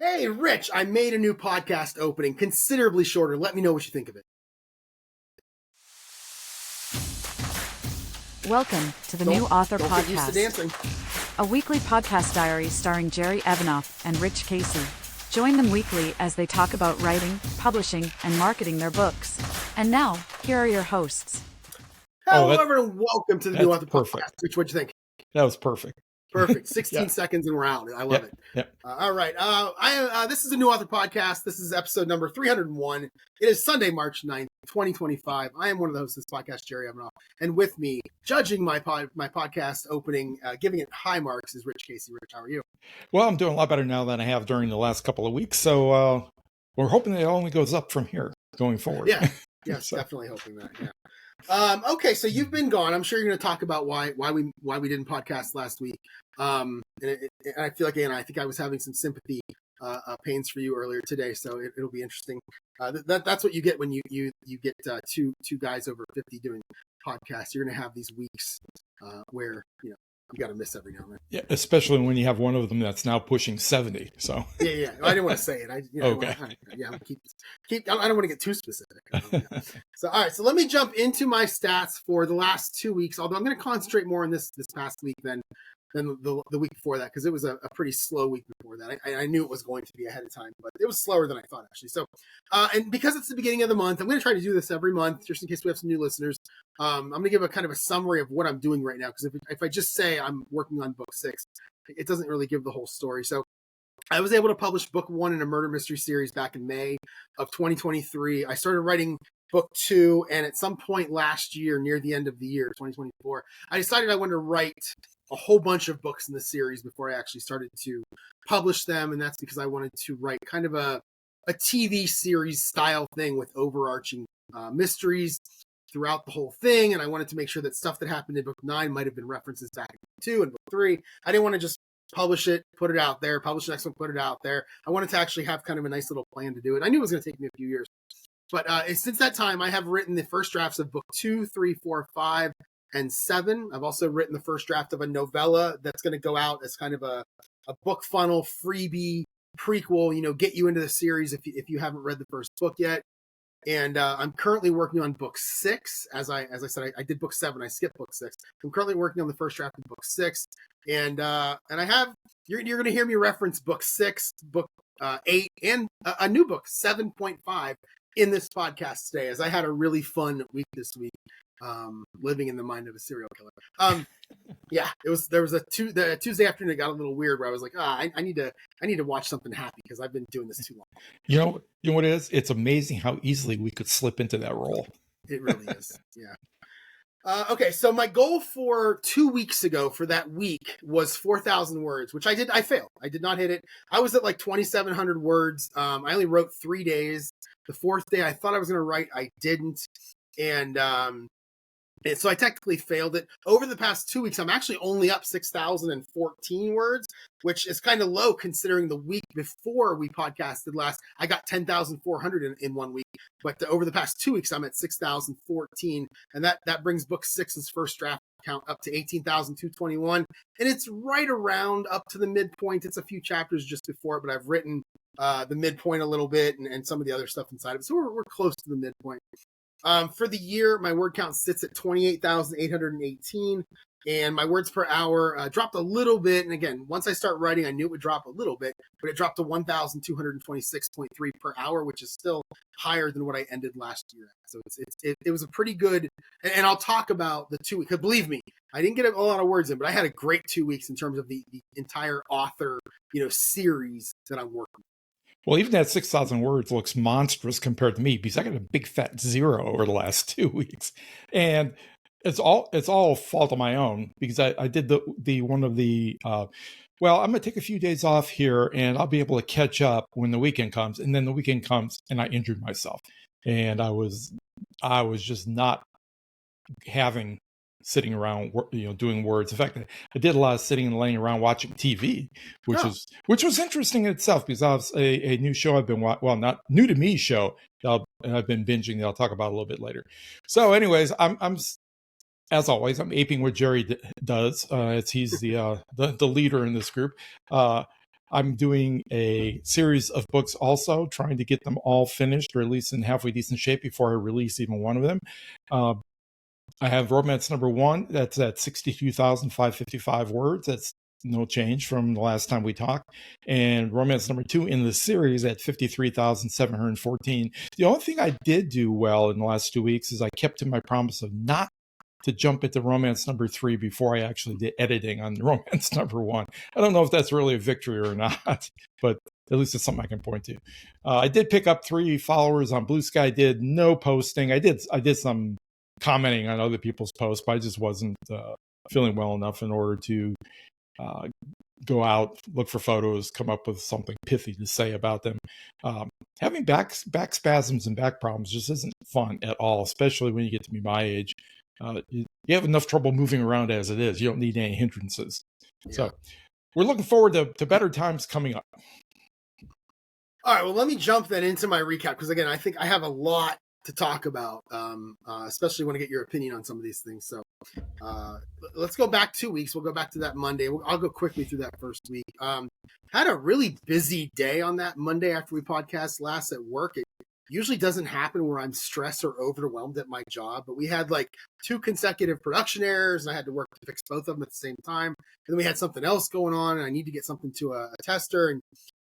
Hey, Rich, I made a new podcast opening, considerably shorter. Let me know what you think of it. Welcome to the New Author Don't get used to Podcast, dancing. a weekly podcast diary starring Jerry Evanoff and Rich Kacy. Join them weekly as they talk about writing, publishing, and marketing their books. And now, here are your hosts. Hello, everyone. Welcome to the New Author Podcast. Rich, what'd you think? That was perfect. Perfect. 16 seconds and we're out. I love it. Yep. All right. This is a New Author Podcast. This is episode number 301. It is Sunday, March 9th, 2025. I am one of the hosts of this podcast, Jerry Evanoff. And with me, judging my podcast opening, giving it high marks, is Rich Kacy. Rich, how are you? Well, I'm doing a lot better now than I have during the last couple of weeks. So we're hoping that it only goes up from here going forward. Yeah. Yes, definitely hoping that. Yeah. Okay, so you've been gone. I'm sure you're going to talk about why we didn't podcast last week. And I feel like, again, I think I was having some sympathy pains for you earlier today, so it'll be interesting. That's what you get when you get two guys over 50 doing podcasts. You're going to have these weeks where you got to miss every now and then. Yeah, especially when you have one of them that's now pushing 70. So yeah. I didn't want to say it. Okay. I don't want to get too specific. So all right. So let me jump into my stats for the last 2 weeks. Although I'm going to concentrate more on this past week than the week before that, because it was a pretty slow week before that. I knew it was going to be ahead of time, but it was slower than I thought, actually. So, and because it's the beginning of the month, I'm going to try to do this every month, just in case we have some new listeners. I'm going to give a kind of a summary of what I'm doing right now, because if I just say I'm working on book 6, it doesn't really give the whole story. So I was able to publish book 1 in a murder mystery series back in May of 2023. I started writing book 2, and at some point last year, near the end of the year, 2024, I decided I wanted to write a whole bunch of books in the series before I actually started to publish them. And that's because I wanted to write kind of a TV series style thing with overarching mysteries throughout the whole thing. And I wanted to make sure that stuff that happened in book 9 might have been references back in book 2 and book 3. I didn't want to just publish it, put it out there, publish the next one, put it out there. I wanted to actually have kind of a nice little plan to do it. I knew it was going to take me a few years. But since that time, I have written the first drafts of book 2, 3, 4, 5, and 7. I've also written the first draft of a novella that's going to go out as kind of a book funnel freebie prequel, get you into the series if you haven't read the first book yet. And I'm currently working on book 6. As I said, I did book 7. I skipped book 6. I'm currently working on the first draft of book 6. And I have, you're going to hear me reference book 6, book 8, and a new book, 7.5, in this podcast today, as I had a really fun week this week. Living in the mind of a serial killer. There was a Tuesday afternoon, it got a little weird where I was like, I need to watch something happy because I've been doing this too long. You know what it is? It's amazing how easily we could slip into that role. It really is. Yeah. Okay, so my goal for 2 weeks ago for that week was 4,000 words, which I failed. I did not hit it. I was at like 2,700 words. I only wrote 3 days. The 4th day I thought I was going to write, I didn't. And so I technically failed it. Over the past 2 weeks, I'm actually only up 6,014 words, which is kind of low considering the week before we podcasted last, I got 10,400 in 1 week. But over the past 2 weeks, I'm at 6,014. And that brings book 6's first draft count up to 18,221. And it's right around up to the midpoint. It's a few chapters just before it, but I've written the midpoint a little bit and some of the other stuff inside of it. So we're close to the midpoint. For the year, my word count sits at 28,818, and my words per hour dropped a little bit. And again, once I start writing, I knew it would drop a little bit, but it dropped to 1,226.3 per hour, which is still higher than what I ended last year at. So it was a pretty good, and I'll talk about the 2 weeks. Believe me, I didn't get a lot of words in, but I had a great 2 weeks in terms of the entire author, series that I'm working on. Well, even that 6,000 words looks monstrous compared to me because I got a big fat 0 over the last 2 weeks, and it's all fault of my own because I did the one of the. Well, I'm gonna take a few days off here, and I'll be able to catch up when the weekend comes. And then the weekend comes, and I injured myself, and I was just not having sitting around, doing words. In fact, I did a lot of sitting and laying around watching TV, which was interesting in itself because that was a new show I've been not new to me show I've been binging that I'll talk about a little bit later. So, anyways, I'm as always, I'm aping what Jerry does. He's the leader in this group. I'm doing a series of books also, trying to get them all finished or at least in halfway decent shape before I release even one of them. I have romance number 1. That's at 62,555 words. That's no change from the last time we talked. And romance number 2 in the series at 53,714. The only thing I did do well in the last 2 weeks is I kept to my promise of not to jump into romance number 3 before I actually did editing on romance number 1. I don't know if that's really a victory or not, but at least it's something I can point to. I did pick up 3 followers on Blue Sky. Did no posting. I did some commenting on other people's posts, but I just wasn't feeling well enough in order to go out, look for photos, come up with something pithy to say about them. Having back spasms and back problems just isn't fun at all, especially when you get to be my age. You have enough trouble moving around as it is. You don't need any hindrances. Yeah. So we're looking forward to better times coming up. All right, well, let me jump then into my recap, because again, I think I have a lot to talk about, especially when I get your opinion on some of these things. So let's go back 2 weeks. We'll go back to that Monday. I'll go quickly through that first week. Had a really busy day on that Monday after we podcast last at work. It usually doesn't happen where I'm stressed or overwhelmed at my job, but we had like 2 consecutive production errors, and I had to work to fix both of them at the same time. And then we had something else going on, and I need to get something to a tester, and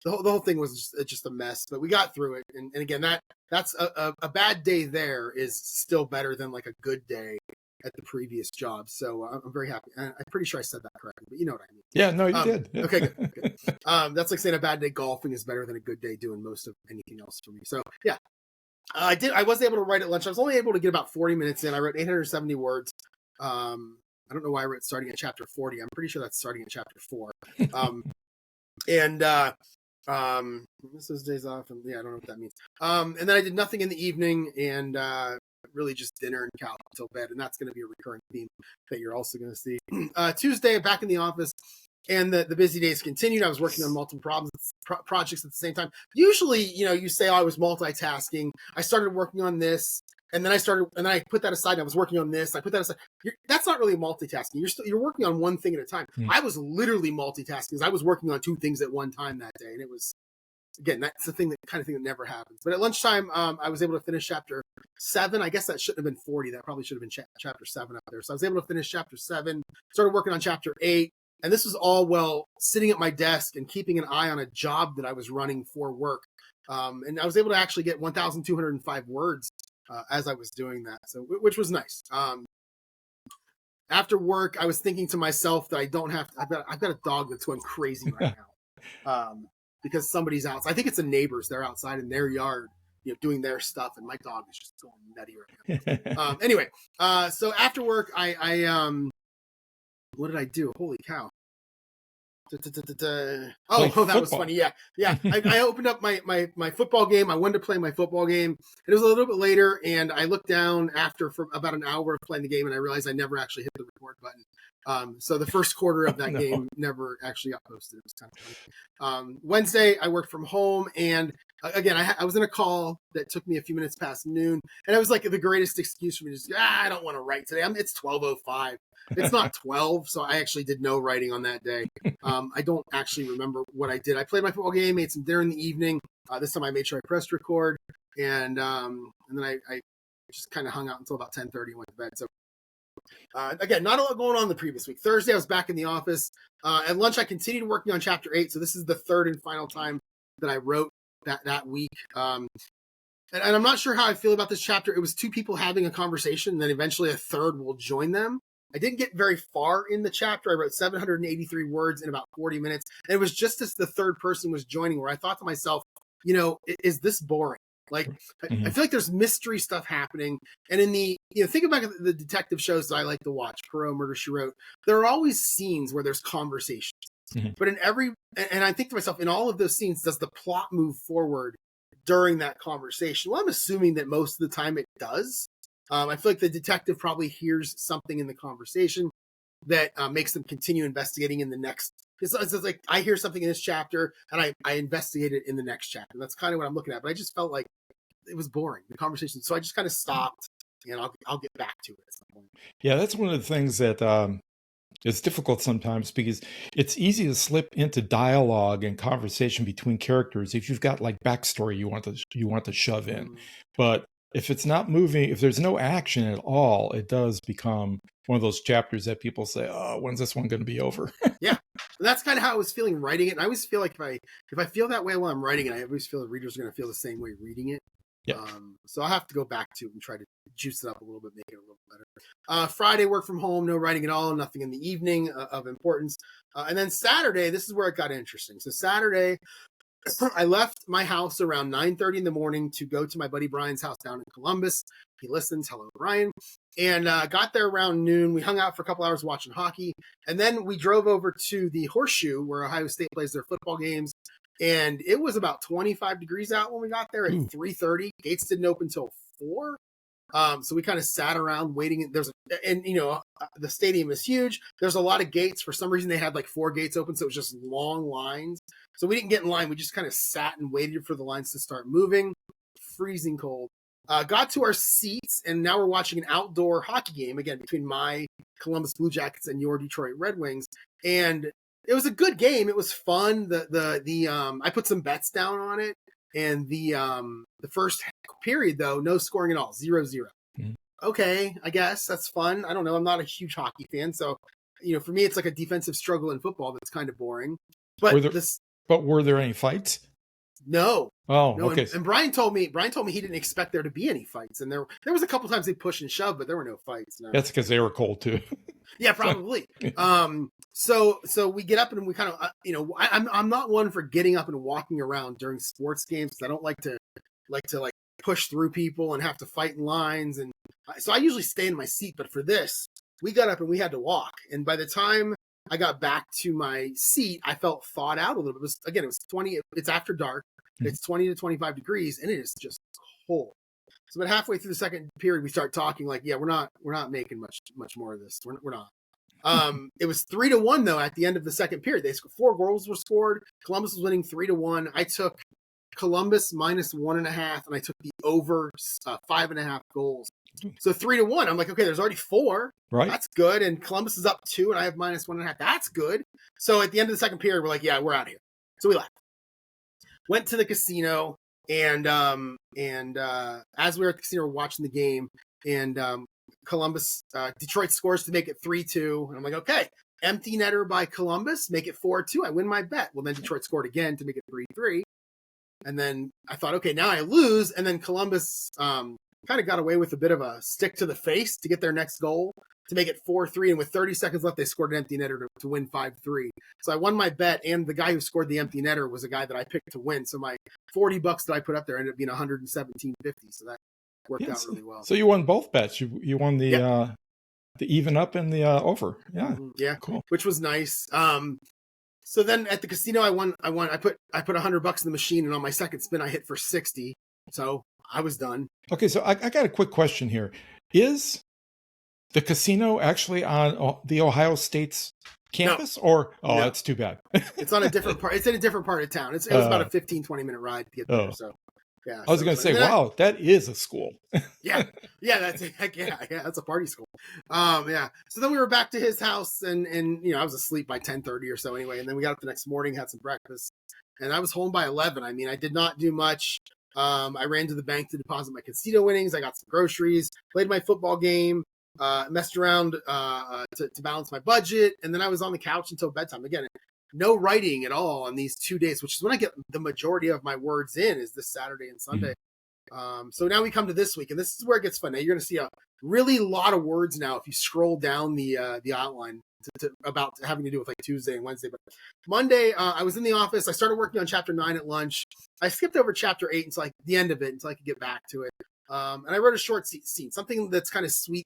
the whole thing was just a mess, but we got through it. And again, that's a bad day there is still better than like a good day at the previous job. So I'm very happy. I'm pretty sure I said that correctly, but you know what I mean. Yeah, no, you did. Yeah. Okay, good. That's like saying a bad day golfing is better than a good day doing most of anything else for me. So yeah, I was able to write at lunch. I was only able to get about 40 minutes in. I wrote 870 words. I don't know why I wrote starting at chapter 40. I'm pretty sure that's starting at chapter 4. This is days off, and yeah, I don't know what that means. And then I did nothing in the evening, and really just dinner and couch until bed, and that's going to be a recurring theme that you're also going to see. Tuesday, I'm back in the office, and the busy days continued. I was working on multiple projects at the same time. Usually, you say, I was multitasking. I started working on this, and then I put that aside. And I was working on this. I put that aside. That's not really multitasking. You're working on one thing at a time. I was literally multitasking because I was working on 2 things at one time that day, and it was, again, that's the kind of thing that never happens. But at lunchtime, I was able to finish chapter 7. I guess that shouldn't have been 40. That probably should have been chapter 7 up there. So I was able to finish chapter 7. Started working on chapter 8. And this was all while sitting at my desk and keeping an eye on a job that I was running for work. And I was able to actually get 1,205 words as I was doing that, so which was nice. After work, I was thinking to myself that I don't have to, I've got a dog that's going crazy right now because somebody's out. I think it's the neighbors. They're outside in their yard, doing their stuff, and my dog is just going nutty right now. Anyway, so after work, I what did I do? Holy cow. Oh, that was funny. Yeah. I opened up my football game. I wanted to play my football game. It was a little bit later, and I looked down after for about an hour of playing the game, and I realized I never actually hit the record button. So the first quarter of that game never actually got posted. It was kind of funny. Wednesday, I worked from home, and again, I was in a call that took me a few minutes past noon, and it was like the greatest excuse for me to just, I don't want to write today. It's 12:05. It's not 12, so I actually did no writing on that day. I don't actually remember what I did. I played my football game, ate some dinner in the evening. This time I made sure I pressed record, and then I just kind of hung out until about 10:30 and went to bed. So again, not a lot going on the previous week. Thursday, I was back in the office. At lunch, I continued working on chapter 8. So this is the third and final time that I wrote that week. And I'm not sure how I feel about this chapter. It was 2 people having a conversation, and then eventually a third will join them. I didn't get very far in the chapter. I wrote 783 words in about 40 minutes. And it was just as the third person was joining where I thought to myself, is this boring? Like, I feel like there's mystery stuff happening. And in the, think about the detective shows that I like to watch, Poirot, Murder, She Wrote, there are always scenes where there's conversations. But and I think to myself, in all of those scenes, does the plot move forward during that conversation? Well, I'm assuming that most of the time it does. I feel like the detective probably hears something in the conversation that makes them continue investigating in the next. It's like I hear something in this chapter and I investigate it in the next chapter. That's kind of what I'm looking at. But I just felt like it was boring, the conversation. So I just kind of stopped, and I'll get back to it at some point. Yeah, that's one of the things that It's difficult sometimes because it's easy to slip into dialogue and conversation between characters if you've got like backstory you want to shove in. But if it's not moving, if there's no action at all, it does become one of those chapters that people say, "Oh, when's this one going to be over?" Yeah, and that's kind of how I was feeling writing it. And I always feel like if I feel that way while I'm writing it, I always feel the readers are going to feel the same way reading it. Yeah. So I'll have to go back to it and try to juice it up a little bit, make it a little better. Friday, work from home, no writing at all, nothing in the evening of importance. And then Saturday, this is where it got interesting. So Saturday, I left my house around 9:30 in the morning to go to my buddy Brian's house down in Columbus. He listens. Hello, Brian. And got there around noon. We hung out for a couple hours watching hockey. And then we drove over to the Horseshoe where Ohio State plays their football games. And it was about 25 degrees out when we got there at 3:30. Gates didn't open until 4. So we kind of sat around waiting. The stadium is huge. There's a lot of gates. For some reason, they had like 4 gates open, so it was just long lines. So we didn't get in line. We just kind of sat and waited for the lines to start moving. Freezing cold. Got to our seats, and now we're watching an outdoor hockey game again between my Columbus Blue Jackets and your Detroit Red Wings. And it was a good game. It was fun. I put some bets down on it. And the first period, though, no scoring at all, 0-0. Mm-hmm. Okay, I guess that's fun. I don't know. I'm not a huge hockey fan, so for me, it's like a defensive struggle in football that's kind of boring. But were there any fights? No. Oh, no. okay. And Brian told me he didn't expect there to be any fights, and there was a couple times they pushed and shoved, but there were no fights. No. That's because they were cold too. Yeah, probably. So we get up and we kind of, I'm not one for getting up and walking around during sports games because I don't like to push through people and have to fight in lines, and so I usually stay in my seat. But for this, we got up and we had to walk, and by the time I got back to my seat, I felt thawed out a little bit. It was 20. It's after dark. It's 20 to 25 degrees, and it is just cold. So, about halfway through the second period, we start talking like, "Yeah, we're not making much more of this. We're not." It was 3-1 though at the end of the second period. They scored 4 goals were scored. Columbus was winning 3-1. I took Columbus minus 1.5, and I took the over 5.5 goals. So 3-1. I'm like, okay, there's already 4. Right. That's good. And Columbus is up 2, and I have minus 1.5. That's good. So at the end of the second period, we're like, yeah, we're out of here. So we left. Went to the casino, and as we were at the casino, we're watching the game, and Detroit scores to make it 3-2. And I'm like, okay, empty netter by Columbus, make it 4-2. I win my bet. Well, then Detroit scored again to make it 3-3. And then I thought, okay, now I lose. And then Columbus kind of got away with a bit of a stick to the face to get their next goal to make it 4-3. And with 30 seconds left, they scored an empty netter to win 5-3. So I won my bet, and the guy who scored the empty netter was a guy that I picked to win. So my $40 that I put up there ended up being $117.50. So that worked out really well. So you won both bets. You won the even up and the over. Yeah. Mm-hmm. Yeah. Cool. Which was nice. So then at the casino, I won. I put $100 in the machine, and on my second spin, I hit for 60. So I was done. Okay. So I got a quick question here. Is the casino actually on the Ohio State's campus? No. No. That's too bad. It's on a different part. It's in a different part of town. It was about a 15-20 minute ride to get there. So yeah. I was going to say, wow, that is a school. Yeah. That's a party school. Yeah. So then we were back to his house, and I was asleep by 10:30 or so anyway. And then we got up the next morning, had some breakfast, and I was home by 11. I mean, I did not do much. I ran to the bank to deposit my casino winnings. I got some groceries, played my football game, messed around to balance my budget, and then I was on the couch until bedtime. Again, no writing at all on these 2 days, which is when I get the majority of my words in, is this Saturday and Sunday. Mm-hmm. So now we come to this week, and this is where it gets fun. Now you're going to see a really lot of words now if you scroll down the outline about having to do with like Tuesday and Wednesday. But Monday, I was in the office. I started working on chapter 9 at lunch. I skipped over chapter 8 until like the end of it, until I could get back to it. And I wrote a short scene, something that's kind of sweet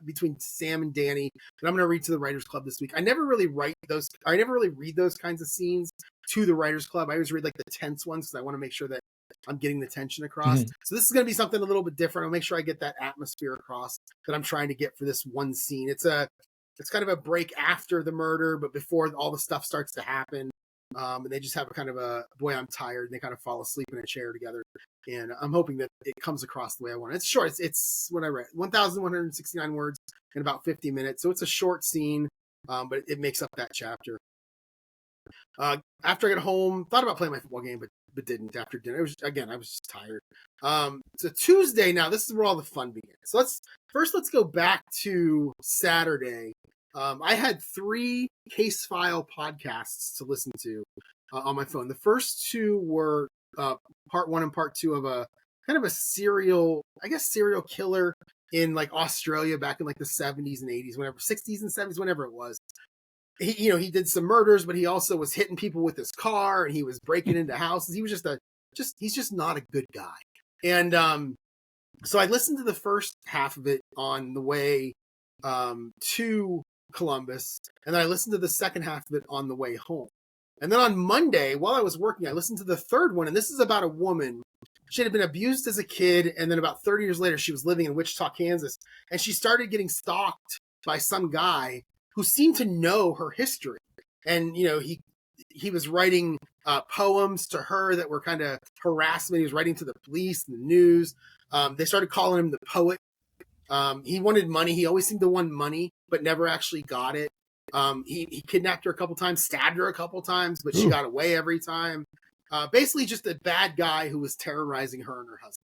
between Sam and Danny, that I'm going to read to the Writers Club this week. I never really read those kinds of scenes to the Writers Club. I always read like the tense ones because I want to make sure that I'm getting the tension across. Mm-hmm. So this is going to be something a little bit different. I'll make sure I get that atmosphere across that I'm trying to get for this one scene. It's kind of a break after the murder, but before all the stuff starts to happen. And they just have a kind of a, boy, I'm tired. And they kind of fall asleep in a chair together. And I'm hoping that it comes across the way I want. It's short. It's what I read, 1,169 words in about 50 minutes. So it's a short scene. but it makes up that chapter. After I got home, thought about playing my football game, but didn't after dinner. I was just tired. So Tuesday now, this is where all the fun begins. So let's go back to Saturday. I had 3 case file podcasts to listen to on my phone. The first 2 were part 1 and part 2 of a kind of a serial killer in like Australia back in like the 70s and 80s, 60s and 70s, whenever it was. He did some murders, but he also was hitting people with his car, and he was breaking into houses. He was he's just not a good guy. And so I listened to the first half of it on the way to Columbus, and then I listened to the second half of it on the way home. And then on Monday, while I was working, I listened to the third one, and this is about a woman. She had been abused as a kid, and then about 30 years later, she was living in Wichita, Kansas, and she started getting stalked by some guy who seemed to know her history. And, he was writing poems to her that were kind of harassment. He was writing to the police and the news. They started calling him the poet. He wanted money. He always seemed to want money, but never actually got it. He kidnapped her a couple times, stabbed her a couple times, but she got away every time. Basically just a bad guy who was terrorizing her and her husband.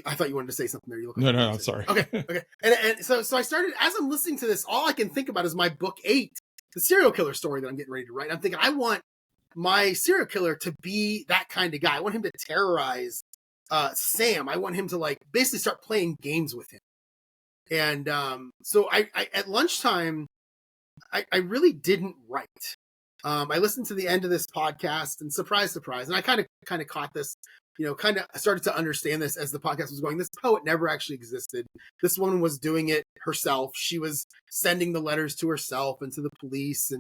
I thought you wanted to say something there. You look like No, sorry. Okay. And so I started, as I'm listening to this, all I can think about is my book 8, the serial killer story that I'm getting ready to write. I'm thinking, I want my serial killer to be that kind of guy. I want him to terrorize Sam. I want him to like basically start playing games with him. And so I at lunchtime, I really didn't write. I listened to the end of this podcast, and surprise, and I kind of caught this. Kind of started to understand this as the podcast was going. This poet never actually existed. This woman was doing it herself. She was sending the letters to herself and to the police,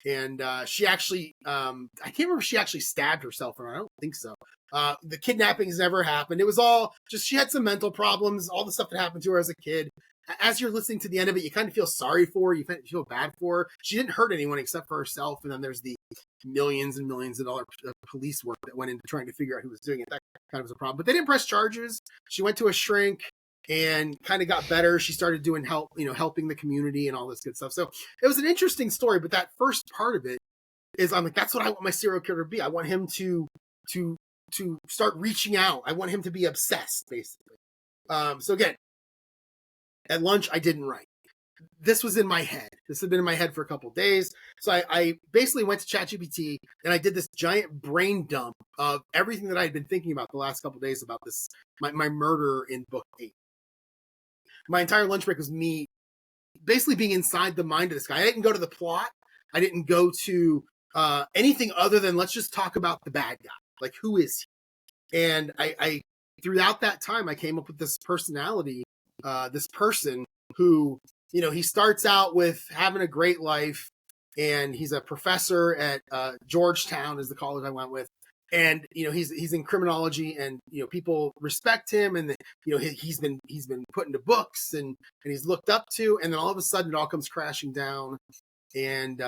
and she actually, I can't remember if she actually stabbed herself or not. I don't think so. The kidnappings never happened. It was all just, she had some mental problems, all the stuff that happened to her as a kid. As you're listening to the end of it, you kind of feel sorry for her. You feel bad for her. She didn't hurt anyone except for herself. And then there's the millions and millions of dollars of police work that went into trying to figure out who was doing it. That kind of was a problem. But they didn't press charges. She went to a shrink and kind of got better. She started doing helping the community and all this good stuff. So it was an interesting story. But that first part of it is, I'm like, that's what I want my serial killer to be. I want him to start reaching out. I want him to be obsessed, basically. So again, at lunch, I didn't write. This was in my head. This had been in my head for a couple of days. So I basically went to ChatGPT and I did this giant brain dump of everything that I had been thinking about the last couple of days about this, my murder in book 8. My entire lunch break was me basically being inside the mind of this guy. I didn't go to the plot. I didn't go to anything other than let's just talk about the bad guy. Like, who is he? And I throughout that time, I came up with this personality, this person who, he starts out with having a great life, and he's a professor at Georgetown is the college I went with. And, he's in criminology, and, people respect him, and, he's been put into books and he's looked up to, and then all of a sudden it all comes crashing down. And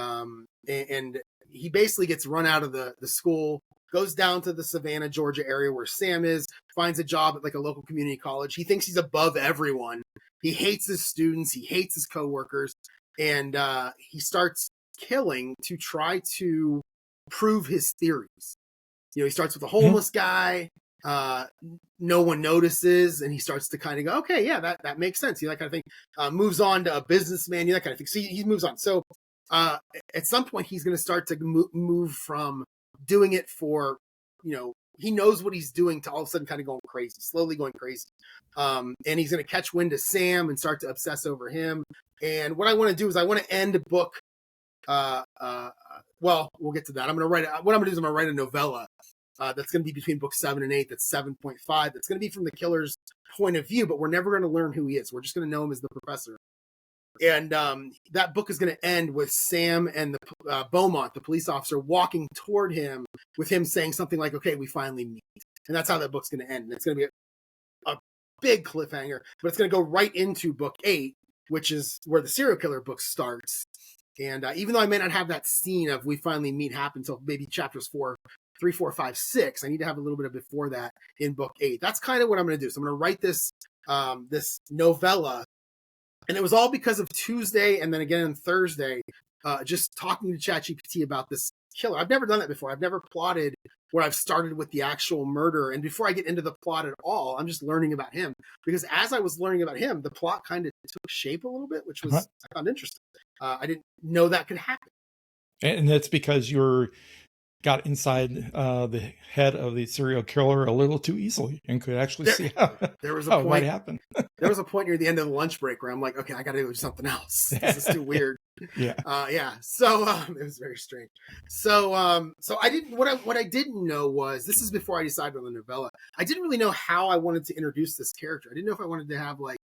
he basically gets run out of the school, goes down to the Savannah, Georgia area where Sam is, finds a job at like a local community college. He thinks he's above everyone. He hates his students. He hates his coworkers. And he starts killing to try to prove his theories. He starts with a homeless guy. No one notices. And he starts to kind of go, okay, yeah, that makes sense. That kind of thing. Moves on to a businessman, that kind of thing. So he moves on. So at some point, he's going to start to move from doing it for, he knows what he's doing, to all of a sudden kind of slowly going crazy. And he's going to catch wind of Sam and start to obsess over him. And what I want to do is I want to end a book. Well, we'll get to that. What I'm going to do is I'm going to write a novella that's going to be between book 7 and 8. That's 7.5. That's going to be from the killer's point of view, but we're never going to learn who he is. We're just going to know him as the professor. And that book is going to end with Sam and the Beaumont, the police officer, walking toward him with him saying something like, okay, we finally meet. And that's how that book's going to end. And it's going to be a big cliffhanger, but it's going to go right into book 8, which is where the serial killer book starts. And even though I may not have that scene of we finally meet happen until maybe chapters 3, 4, 5, 6, I need to have a little bit of before that in book 8. That's kind of what I'm going to do. So I'm going to write this novella And it was all because of Tuesday and then again on Thursday, just talking to ChatGPT about this killer. I've never done that before. I've never plotted where I've started with the actual murder. And before I get into the plot at all, I'm just learning about him. Because as I was learning about him, the plot kind of took shape a little bit, which was, I found interesting. I didn't know that could happen. And that's because you're got inside the head of the serial killer a little too easily and could actually see how, there was a how point, it might happen. There was a point near the end of the lunch break where I'm like, okay, I got to do something else. This is too weird. Yeah. So it was very strange. So I didn't. What I didn't know was, this is before I decided on the novella. I didn't really know how I wanted to introduce this character. I didn't know if I wanted to have like,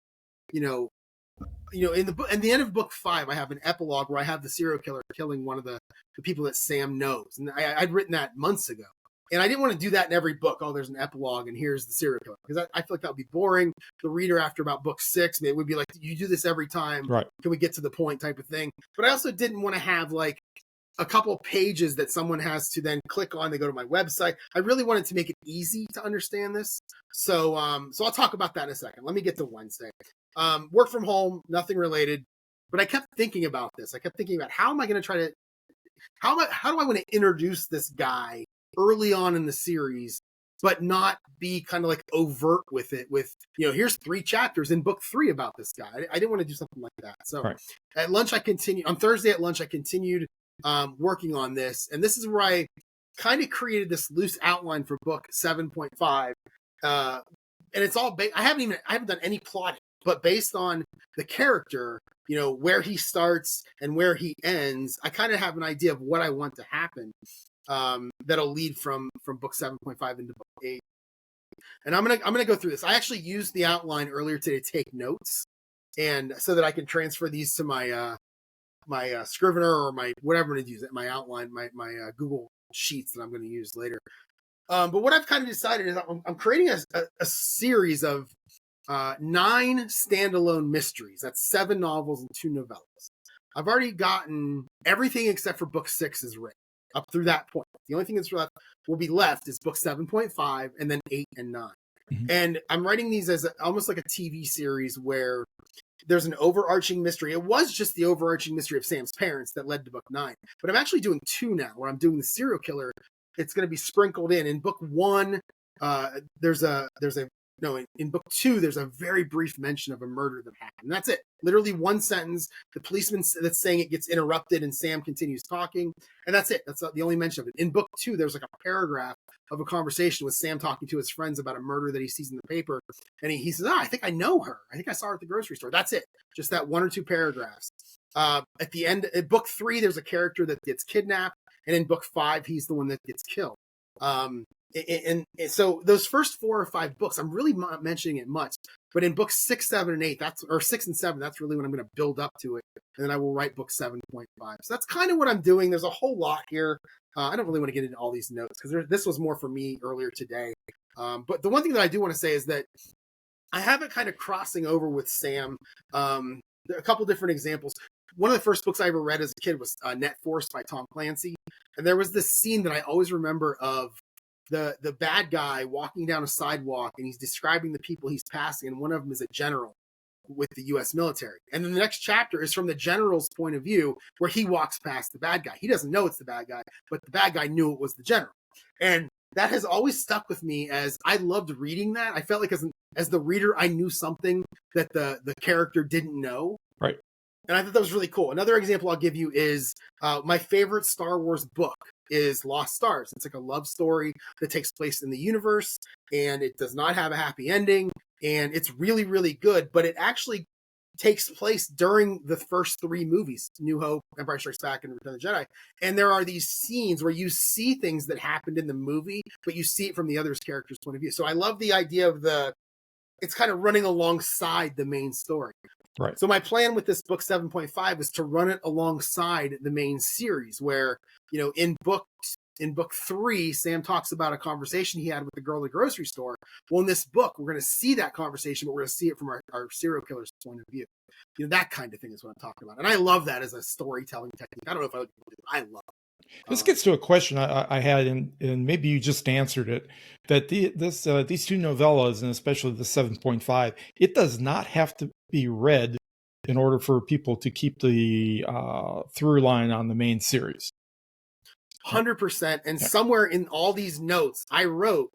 in the end of book 5, I have an epilogue where I have the serial killer killing one of the people that Sam knows, and I'd written that months ago, and I didn't want to do that in every book. Oh, there's an epilogue, and here's the serial killer, because I feel like that would be boring. The reader after about book 6, it would be like, you do this every time. Right? Can we get to the point type of thing? But I also didn't want to have like a couple pages that someone has to then click on. They go to my website. I really wanted to make it easy to understand this. So I'll talk about that in a second. Let me get to Wednesday. Work from home, nothing related, but I kept thinking about this. I kept thinking about how am I going to try to, how do I want to introduce this guy early on in the series, but not be kind of like overt with it with, here's 3 chapters in book 3 about this guy. I didn't want to do something like that. So At lunch, on Thursday at lunch, I continued working on this. And this is where I kind of created this loose outline for book 7.5. And it's all, I haven't done any plotting. But based on the character, where he starts and where he ends, I kind of have an idea of what I want to happen. That'll lead from book 7.5 into book 8. And I'm gonna go through this. I actually used the outline earlier today to take notes, and so that I can transfer these to my my Scrivener or my whatever I'm going to use it, my outline, my Google Sheets that I'm going to use later. But what I've kind of decided is I'm creating a series of 9 standalone mysteries. That's 7 novels and 2 novellas. I've already gotten everything except for book 6 is written up through that point. The only thing that's will be left is book 7.5 and then 8 and 9. Mm-hmm. And I'm writing these as almost like a TV series where there's an overarching mystery. It was just the overarching mystery of Sam's parents that led to book 9. But I'm actually doing 2 now, where I'm doing the serial killer. It's going to be sprinkled in. In book 1, in book 2, there's a very brief mention of a murder that happened. And that's it. Literally 1 sentence. The policeman that's saying it gets interrupted and Sam continues talking. And that's it. That's the only mention of it. In book 2, there's like a paragraph of a conversation with Sam talking to his friends about a murder that he sees in the paper. And he says, I think I know her. I think I saw her at the grocery store. That's it. Just that 1 or 2 paragraphs. At the end, in book 3, there's a character that gets kidnapped. And in book 5, he's the one that gets killed. And so those first 4 or 5 books, I'm really not mentioning it much. But in books 6, 7, and 8, 6 and 7, that's really when I'm going to build up to it. And then I will write book 7.5. So that's kind of what I'm doing. There's a whole lot here. I don't really want to get into all these notes because this was more for me earlier today. But the one thing that I do want to say is that I have it kind of crossing over with Sam. There are a couple different examples. One of the first books I ever read as a kid was Net Force by Tom Clancy. And there was this scene that I always remember of the bad guy walking down a sidewalk, and he's describing the people he's passing, and one of them is a general with the U.S. military. And then the next chapter is from the general's point of view, where he walks past the bad guy. He doesn't know it's the bad guy, but the bad guy knew it was the general. And that has always stuck with me, as I loved reading that. I felt like as the reader, I knew something that the character didn't know. Right. And I thought that was really cool. Another example I'll give you is my favorite Star Wars book is Lost Stars. It's like a love story that takes place in the universe, and it does not have a happy ending, and it's really, really good, but it actually takes place during the first 3 movies, New Hope, Empire Strikes Back, and Return of the Jedi. And there are these scenes where you see things that happened in the movie, but you see it from the other character's point of view. So I love the idea of it's kind of running alongside the main story. Right. So my plan with this book 7.5 is to run it alongside the main series, where, in book 3, Sam talks about a conversation he had with the girl at the grocery store. Well, in this book, we're going to see that conversation, but we're going to see it from our serial killer's point of view. That kind of thing is what I'm talking about. And I love that as a storytelling technique. I don't know if other people do. I love it. This gets to a question I had, and maybe you just answered it, that these 2 novellas, and especially the 7.5, it does not have to be read in order for people to keep the through line on the main series. 100%. And somewhere in all these notes, I wrote,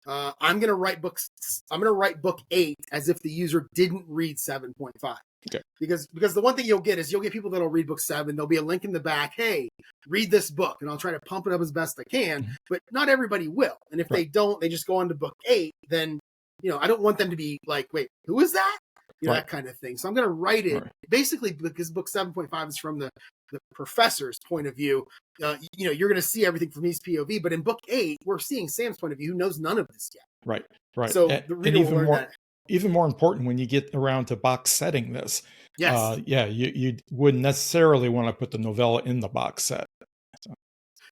I'm going to write book 8 as if the user didn't read 7.5. Okay. Because the one thing you'll get people that'll read book 7. There'll be a link in the back. Hey, read this book, and I'll try to pump it up as best I can. But not everybody will. And if they don't, they just go on to book 8. Then I don't want them to be like, wait, who is that? That kind of thing. So I'm going to write it basically because book 7.5 is from the professor's point of view. You're going to see everything from his POV, but in book 8, we're seeing Sam's point of view, who knows none of this yet. Right. So the reader will learn that. Even more important when you get around to box setting this. Yes. You wouldn't necessarily want to put the novella in the box set. So.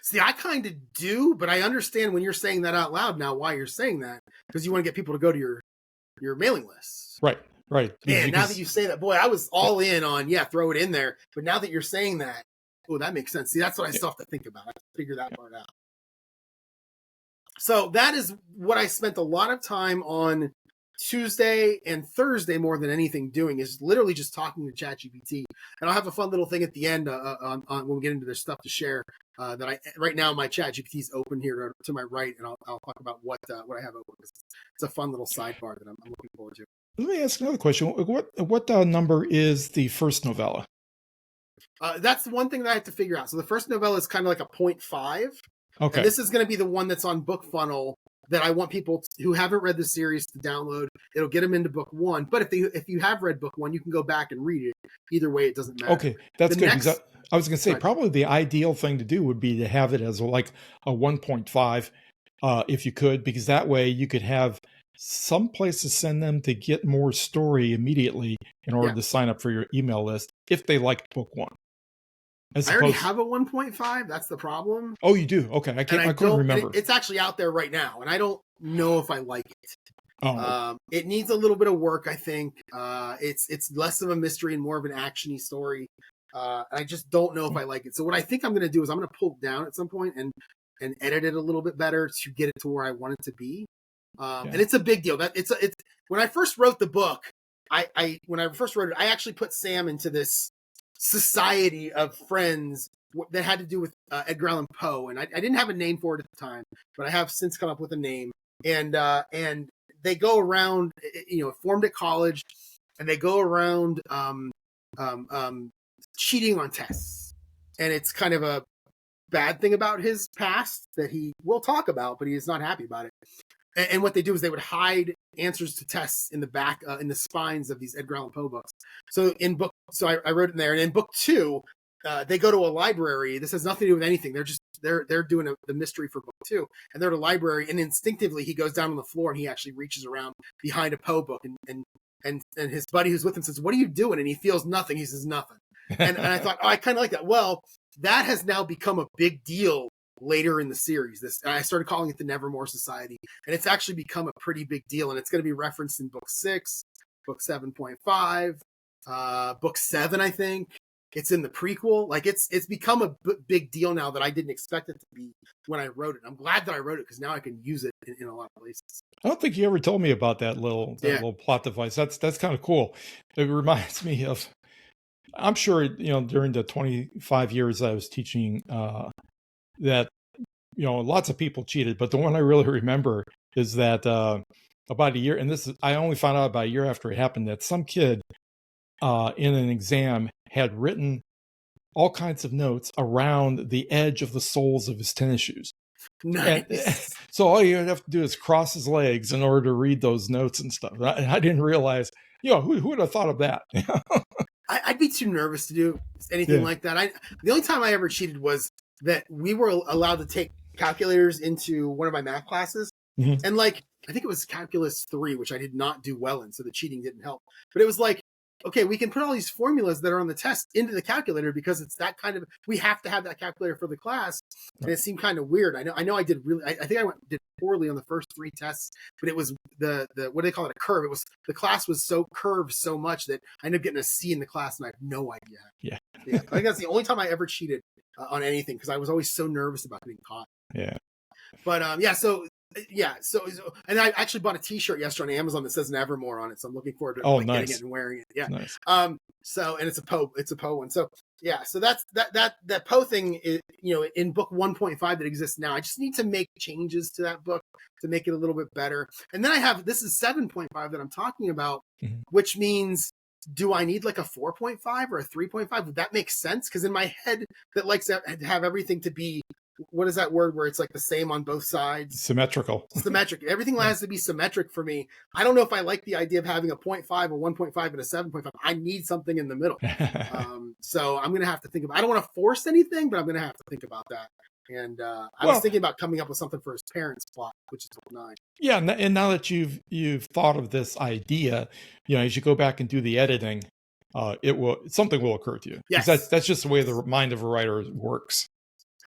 See, I kind of do, but I understand when you're saying that out loud now why you're saying that, because you want to get people to go to your mailing list. Right. Man, now that you say that, boy, I was all in on, throw it in there. But now that you're saying that, that makes sense. See, that's what I still have to think about. I have to figure that part out. So that is what I spent a lot of time on Tuesday and Thursday more than anything doing, is literally just talking to ChatGPT. And I'll have a fun little thing at the end on when we get into their stuff to share. That right now my ChatGPT is open here to my right, and I'll talk about what I have open. It's a fun little sidebar that I'm looking forward to. Let me ask another question. What number is the first novella? That's the one thing that I have to figure out. So the first novella is kind of like a 0.5. Okay. And this is going to be the one that's on BookFunnel that I want people who haven't read the series to download. It'll get them into book 1. But if you have read book 1, you can go back and read it. Either way, it doesn't matter. Okay, that's good. Because I was going to say, probably the ideal thing to do would be to have it as like a 1.5, if you could, because that way you could have some place to send them to get more story immediately in order to sign up for your email list if they liked book 1. I already have a 1.5. That's the problem. Oh, you do? Okay. I couldn't remember. It's actually out there right now, and I don't know if I like it. Oh. It needs a little bit of work, I think. It's less of a mystery and more of an action-y story. I just don't know if I like it. So what I think I'm going to do is I'm going to pull it down at some point and edit it a little bit better to get it to where I want it to be. And it's a big deal. When I first wrote the book, I actually put Sam into this society of friends that had to do with Edgar Allan Poe, and I didn't have a name for it at the time, but I have since come up with a name. And they go around, formed at college, and they go around cheating on tests, and it's kind of a bad thing about his past that he will talk about, but he is not happy about it. And what they do is they would hide answers to tests in the back, in the spines of these Edgar Allan Poe books. So I wrote it in there. And in book 2, they go to a library. This has nothing to do with anything. They're doing the mystery for book 2, and they're at a library. And instinctively, he goes down on the floor and he actually reaches around behind a Poe book, and his buddy who's with him says, "What are you doing?" And he feels nothing. He says nothing. And I thought, I kind of like that. Well, that has now become a big deal later in the series. I started calling it the Nevermore Society, and it's actually become a pretty big deal, and it's going to be referenced in book 6, book 7.5, book 7, I think. It's in the prequel. Like it's become a big deal now that I didn't expect it to be when I wrote it. I'm glad that I wrote it because now I can use it in a lot of places. I don't think you ever told me about that little plot device. That's kind of cool. It reminds me of, I'm sure, during the 25 years I was teaching, that, lots of people cheated, but the one I really remember is that about a year, and I only found out about a year after it happened, that some kid in an exam had written all kinds of notes around the edge of the soles of his tennis shoes. Nice. So all you have to do is cross his legs in order to read those notes and stuff. I didn't realize, who would have thought of that? I'd be too nervous to do anything like that. The only time I ever cheated was that we were allowed to take calculators into one of my math classes. Mm-hmm. And I think it was calculus 3, which I did not do well in. So the cheating didn't help, but it was like, okay, we can put all these formulas that are on the test into the calculator because it's that kind of, we have to have that calculator for the class. And it seemed kind of weird. I know I did really, I think I did poorly on the first 3 tests, but it was the what do they call it? A curve. It was, the class was so curved so much that I ended up getting a C in the class and I have no idea. Yeah. I think that's the only time I ever cheated on anything because I was always so nervous about getting caught. Yeah. But so Yeah. And I actually bought a T-shirt yesterday on Amazon that says Nevermore on it, so I'm looking forward to getting nice. it and wearing it. Yeah. Nice. So, and it's a Poe one. So yeah, so that's that Poe thing is, in book 1.5 that exists now. I just need to make changes to that book to make it a little bit better. And then this is 7.5 that I'm talking about, which means, do I need like a 4.5 or a 3.5? Would that make sense? Because in my head, that likes to have everything to be, what is that word where it's like the same on both sides? Symmetrical. Symmetric. Everything has to be symmetric for me. I don't know if I like the idea of having a 0.5, a 1.5, and a 7.5. I need something in the middle. So I'm going to have to think about, I don't want to force anything, but I'm going to have to think about that. And I was thinking about coming up with something for his parents' plot, which is book 9. Yeah, and now that you've thought of this idea, as you go back and do the editing, something will occur to you. Yes. That's just the way the mind of a writer works.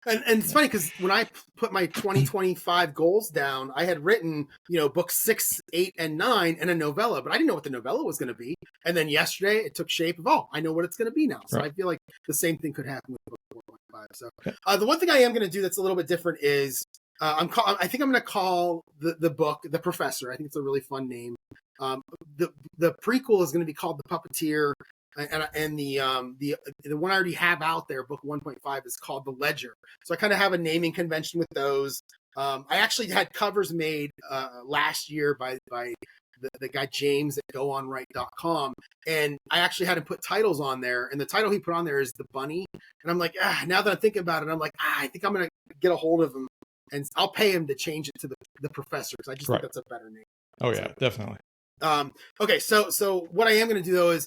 And it's funny because when I put my 2025 goals down, I had written, book 6, 8, and 9 and a novella, but I didn't know what the novella was going to be. And then yesterday it took shape of, I know what it's going to be now. So right. I feel like the same thing could happen with book 4.5. So the one thing I am going to do that's a little bit different is I think I'm going to call the book The Professor. I think it's a really fun name. The prequel is going to be called The Puppeteer. And the one I already have out there, book 1.5, is called The Ledger. So I kind of have a naming convention with those. I actually had covers made last year by the guy James at goonright.com, and I actually had him put titles on there, and the title he put on there is The Bunny. And I'm like, now that I'm thinking about it, I'm like, I think I'm gonna get a hold of him, and I'll pay him to change it to the Professor, because I just think that's a better name. Oh yeah, definitely. Okay, so what I am going to do though is,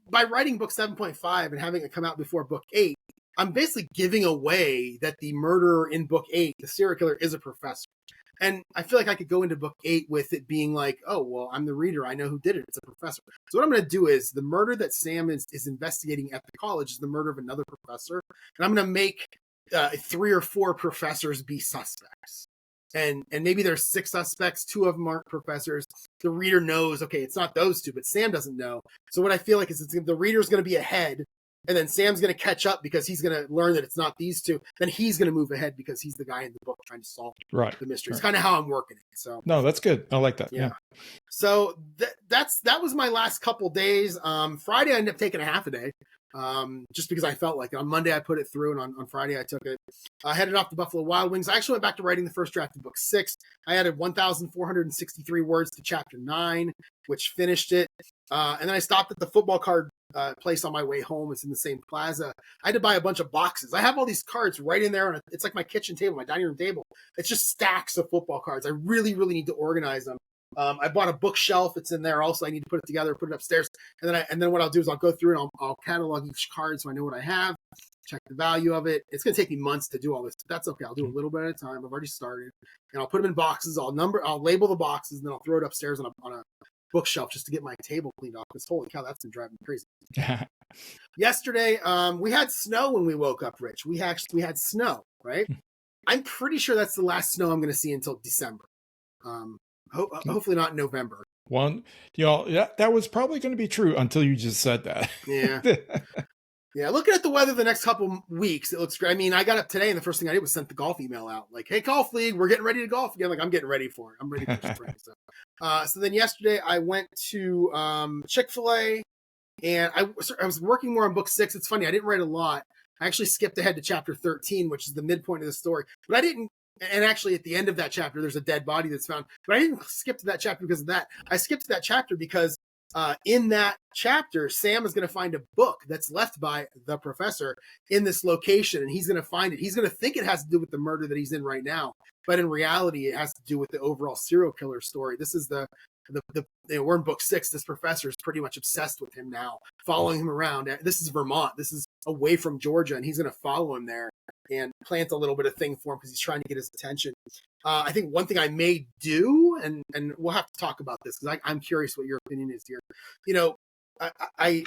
by writing book 7.5 and having it come out before book 8, I'm basically giving away that the murderer in book 8, the serial killer, is a professor. And I feel like I could go into book 8 with it being like, oh, well, I'm the reader. I know who did it. It's a professor. So what I'm going to do is the murder that Sam is investigating at the college is the murder of another professor. And I'm going to make 3 or 4 professors be suspects. And maybe there's 6 suspects, 2 of them aren't professors. The reader knows, okay, it's not those 2, but Sam doesn't know. So what I feel like is the reader's going to be ahead, and then Sam's going to catch up because he's going to learn that it's not these 2. Then he's going to move ahead because he's the guy in the book trying to solve the mystery. It's kind of how I'm working it. So no, that's good. I like that. Yeah. So that was my last couple days. Friday I ended up taking a half a day. Just because I felt like it. On Monday I put it through, and on Friday I took it. I headed off to Buffalo Wild Wings. I actually went back to writing the first draft of book 6. I added 1,463 words to chapter 9, which finished it. And then I stopped at the football card place on my way home. It's in the same plaza. I had to buy a bunch of boxes. I have all these cards right in there, and it's like my kitchen table, my dining room table. It's just stacks of football cards. I really, really need to organize them. I bought a bookshelf. It's in there. Also, I need to put it together, put it upstairs. And then what I'll do is I'll go through and I'll catalog each card so I know what I have, check the value of it. It's going to take me months to do all this. But that's okay. I'll do a little bit at a time. I've already started. And I'll put them in boxes. I'll label the boxes, and then I'll throw it upstairs on a bookshelf just to get my table cleaned off. Because holy cow, that's been driving me crazy. Yesterday, we had snow when we woke up, Rich. We had snow, right? I'm pretty sure that's the last snow I'm going to see until December. Hopefully not in November. That was probably going to be true until you just said that. Yeah. Yeah. Looking at the weather the next couple weeks, it looks great. I mean, I got up today and the first thing I did was send the golf email out. Like, hey, golf league, we're getting ready to golf again. Like, I'm getting ready for it. I'm ready for spring. So then yesterday I went to Chick-fil-A, and I was working more on book 6. It's funny. I didn't write a lot. I actually skipped ahead to chapter 13, which is the midpoint of the story. But I didn't. And actually, at the end of that chapter, there's a dead body that's found. But I didn't skip to that chapter because of that. I skipped to that chapter because in that chapter, Sam is going to find a book that's left by the professor in this location, and he's going to find it. He's going to think it has to do with the murder that he's in right now, but in reality, it has to do with the overall serial killer story. This is we're in book 6. This professor is pretty much obsessed with him now, following him around. This is Vermont. This is away from Georgia, and he's going to follow him there and plant a little bit of thing for him because he's trying to get his attention. I think one thing I may do, and we'll have to talk about this because I'm curious what your opinion is here. I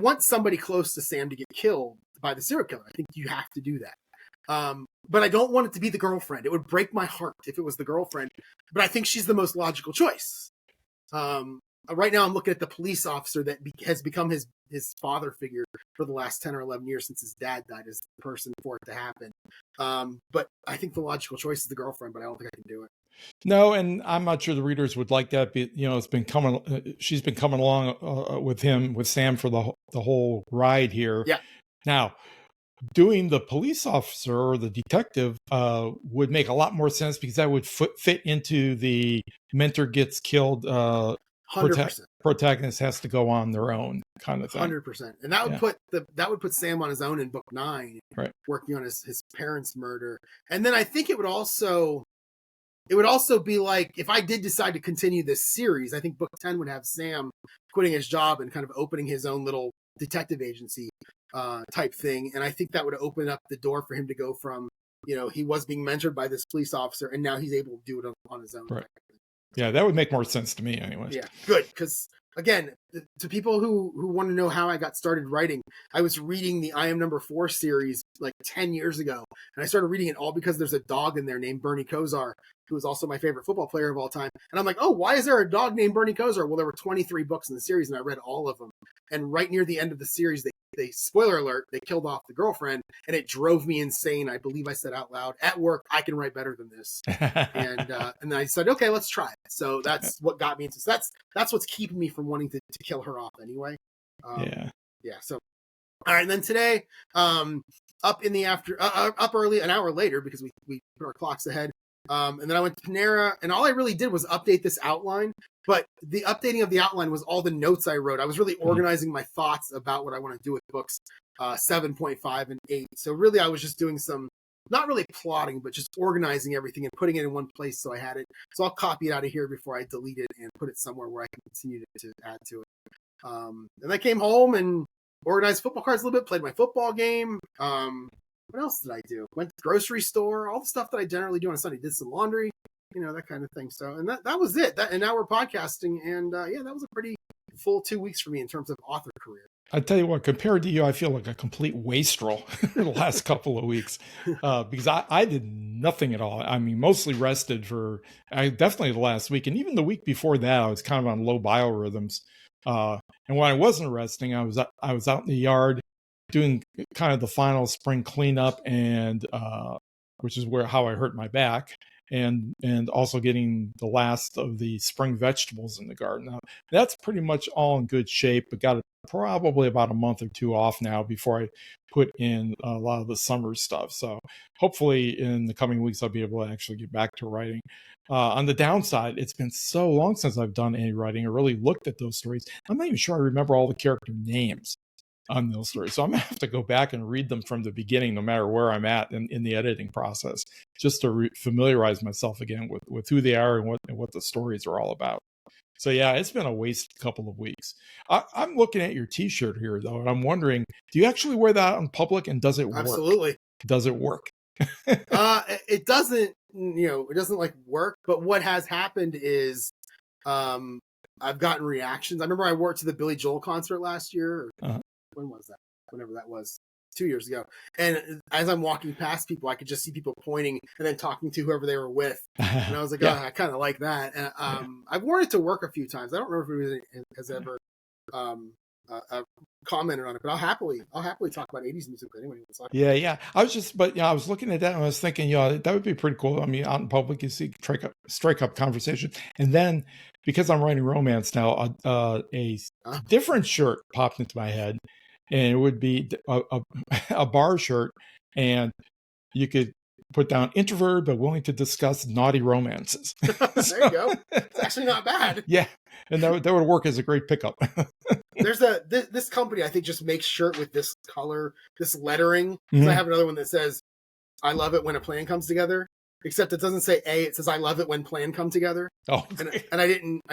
want somebody close to Sam to get killed by the serial killer. I think you have to do that. But I don't want it to be the girlfriend. It would break my heart if it was the girlfriend, but I think she's the most logical choice. right now I'm looking at the police officer that has become his father figure for the last 10 or 11 years since his dad died as the person for it to happen. But I think the logical choice is the girlfriend, but I don't think I can do it. No, and I'm not sure the readers would like that. But, it's been coming. She's been coming along with Sam for the whole ride here. Yeah. Now, doing the police officer or the detective would make a lot more sense because that would fit into the mentor gets killed. 100%. Protagonist has to go on their own kind of thing. 100%. And that would put Sam on his own in book 9, right, working on his parents' murder. And then I think it would also be like, if I did decide to continue this series, I think book 10 would have Sam quitting his job and kind of opening his own little detective agency type thing. And I think that would open up the door for him to go from, he was being mentored by this police officer and now he's able to do it on his own. Right. Yeah, that would make more sense to me anyways. Yeah, good. Because again, to people who want to know how I got started writing, I was reading the I Am Number 4 series like 10 years ago. And I started reading it all because there's a dog in there named Bernie Kosar, who is also my favorite football player of all time. And I'm like, oh, why is there a dog named Bernie Kosar? Well, there were 23 books in the series and I read all of them. And right near the end of the series, they spoiler alert, they killed off the girlfriend and it drove me insane. I believe I said out loud, at work, I can write better than this. And then I said, okay, let's try it. So that's what got me into, so that's what's keeping me from wanting to kill her off anyway. Yeah. So, all right. And then today, up early, an hour later, because we put our clocks ahead. And then I went to Panera and all I really did was update this outline, but the updating of the outline was all the notes I wrote. I was really organizing my thoughts about what I want to do with books 7.5 and 8. So really I was just doing some, not really plotting, but just organizing everything and putting it in one place so I had it. So I'll copy it out of here before I delete it and put it somewhere where I can continue to add to it. And I came home and organized football cards a little bit, played my football game. What else did I do? Went to the grocery store, all the stuff that I generally do on a Sunday. Did some laundry, that kind of thing. So, and that was it. And now we're podcasting. And that was a pretty full 2 weeks for me in terms of author career. I tell you what, compared to you, I feel like a complete wastrel the last couple of weeks because I did nothing at all. I mean, mostly rested definitely the last week. And even the week before that, I was kind of on low biorhythms. And when I wasn't resting, I was out in the yard doing kind of the final spring cleanup and which is how I hurt my back and also getting the last of the spring vegetables in the garden. Now, that's pretty much all in good shape, but got probably about a month or two off now before I put in a lot of the summer stuff. So hopefully in the coming weeks, I'll be able to actually get back to writing. On the downside, it's been so long since I've done any writing or really looked at those stories. I'm not even sure I remember all the character names on those stories. So I'm going to have to go back and read them from the beginning, no matter where I'm at in the editing process, just to familiarize myself again with who they are and what the stories are all about. So yeah, it's been a waste couple of weeks. I'm looking at your t-shirt here though, and I'm wondering, do you actually wear that out in public and does it work? Absolutely. Does it work? It doesn't, it doesn't like work, but what has happened is, I've gotten reactions. I remember I wore it to the Billy Joel concert last year. When was that? Whenever that was, 2 years ago. And as I'm walking past people, I could just see people pointing and then talking to whoever they were with. And I was like, I kind of like that. And I've worn it to work a few times. I don't remember if it has ever commented on it, but I'll happily talk about 80s music with anyone who wants to talk about it. Yeah. I was looking at that and I was thinking, that would be pretty cool. I mean, out in public, you see strike up conversation. And then because I'm writing romance now, a different shirt popped into my head. And it would be a bar shirt, and you could put down introvert but willing to discuss naughty romances. There you go. It's actually not bad. Yeah, and that would work as a great pickup. There's this company I think just makes shirt with this color, this lettering. Mm-hmm. I have another one that says, "I love it when a plan comes together." Except it doesn't say A, it says "I love it when plan come together." Oh, and I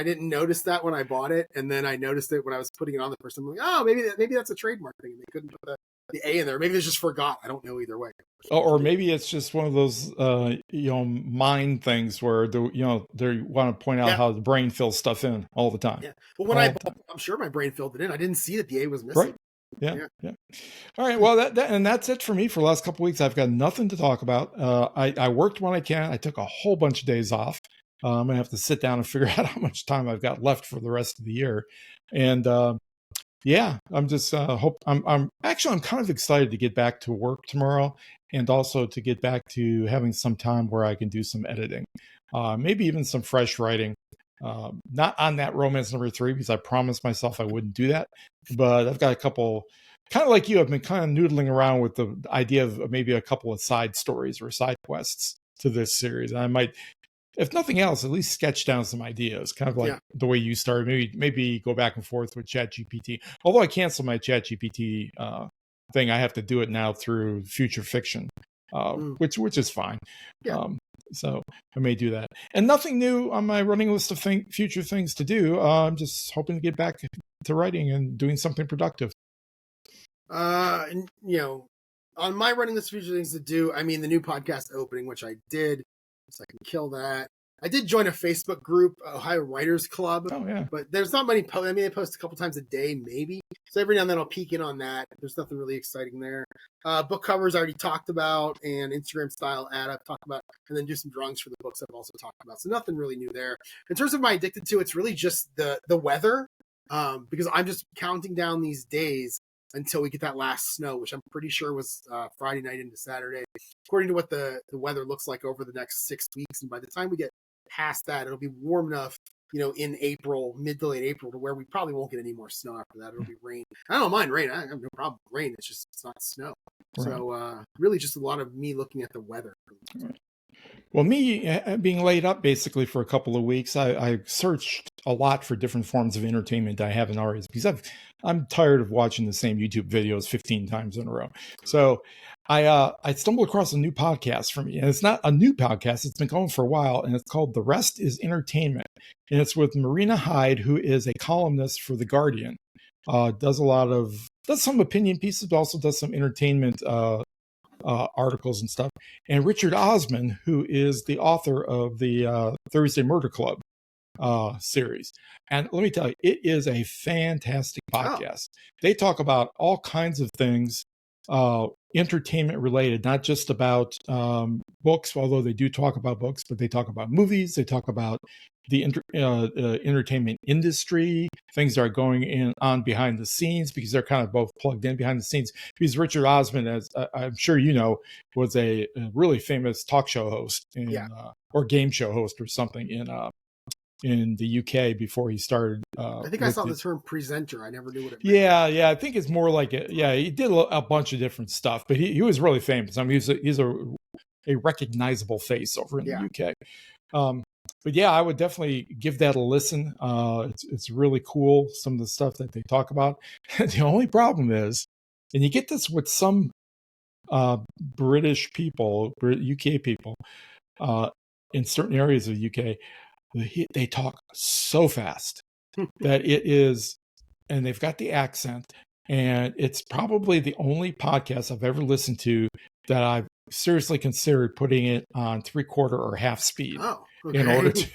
didn't notice that when I bought it, and then I noticed it when I was putting it on the first time. I'm like, oh, maybe that's a trademark thing. They couldn't put the A in there. Maybe they just forgot. I don't know either way. Or maybe it's just one of those mind things where they want to point out how the brain fills stuff in all the time. Yeah, but when I'm sure my brain filled it in. I didn't see that the A was missing. Right. Yeah. All right. Well, that's it for me for the last couple of weeks. I've got nothing to talk about. I worked when I can. I took a whole bunch of days off I'm gonna have to sit down and figure out how much time I've got left for the rest of the year. And yeah, I'm just I'm kind of excited to get back to work tomorrow, and also to get back to having some time where I can do some editing, maybe even some fresh writing. Not on that romance number 3, because I promised myself I wouldn't do that. But I've got a couple, kind of like you, I've been kind of noodling around with the idea of maybe a couple of side stories or side quests to this series. And I might, if nothing else, at least sketch down some ideas, kind of like the way you started. Maybe go back and forth with ChatGPT. Although I canceled my ChatGPT thing, I have to do it now through Future Fiction, which is fine. Yeah. So I may do that. And nothing new on my running list of future things to do. I'm just hoping to get back to writing and doing something productive. And, on my running list of future things to do, I mean, the new podcast opening, which I did, so I can kill that. I did join a Facebook group, Ohio Writers Club. Oh, yeah. But there's not many posts. I mean, they post a couple times a day, maybe. So every now and then I'll peek in on that. There's nothing really exciting there. Book covers I already talked about, and Instagram style ad I've talked about, and then do some drawings for the books I've also talked about. So nothing really new there. In terms of my addicted to, it's really just the weather, because I'm just counting down these days until we get that last snow, which I'm pretty sure was Friday night into Saturday, according to what the weather looks like over the next 6 weeks. And by the time we get past that, it'll be warm enough, in April, mid to late April, to where we probably won't get any more snow after that. It'll be rain. I don't mind rain. I have no problem with rain. It's not snow. Right. So really just a lot of me looking at the weather. Right. Well, me being laid up basically for a couple of weeks, I searched a lot for different forms of entertainment I haven't already, because I'm tired of watching the same YouTube videos 15 times in a row. So I stumbled across a new podcast for me, and it's not a new podcast. It's been going for a while, and it's called The Rest is Entertainment. And it's with Marina Hyde, who is a columnist for The Guardian. Does some opinion pieces, but also does some entertainment articles and stuff. And Richard Osman, who is the author of the Thursday Murder Club series. And let me tell you, it is a fantastic podcast. They talk about all kinds of things, entertainment related, not just about books, although they do talk about books, but they talk about movies. They talk about the entertainment industry, things that are going on behind the scenes, because they're kind of both plugged in behind the scenes. Because Richard Osman, as I'm sure you know, was a really famous talk show host or game show host or something in the UK before he started. I think I saw the term presenter. I never knew what it meant. Yeah. I think it's more like he did a bunch of different stuff, but he was really famous. I mean, he's a recognizable face over in the UK. But yeah, I would definitely give that a listen. It's really cool, some of the stuff that they talk about. The only problem is, and you get this with some British people, UK people, in certain areas of the UK, they talk so fast that it is, and they've got the accent, and it's probably the only podcast I've ever listened to that I've seriously considered putting it on 3/4 or half speed. Okay. in order to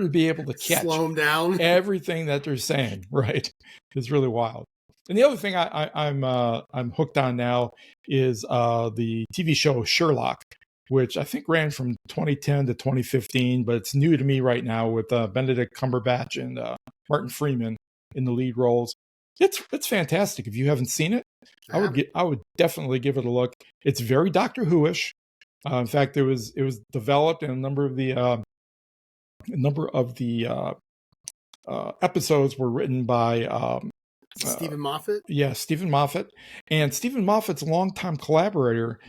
be able to catch slow them down everything that they're saying. Right, it's really wild. And the other thing I'm hooked on now is the TV show Sherlock, which I think ran from 2010 to 2015, but it's new to me right now with Benedict Cumberbatch and Martin Freeman in the lead roles. It's fantastic. If you haven't seen it, I would definitely give it a look. It's very Doctor Who-ish. In fact, it was developed, and a number of the episodes were written by Stephen Moffat. Yeah, Stephen Moffat. And Stephen Moffat's longtime collaborator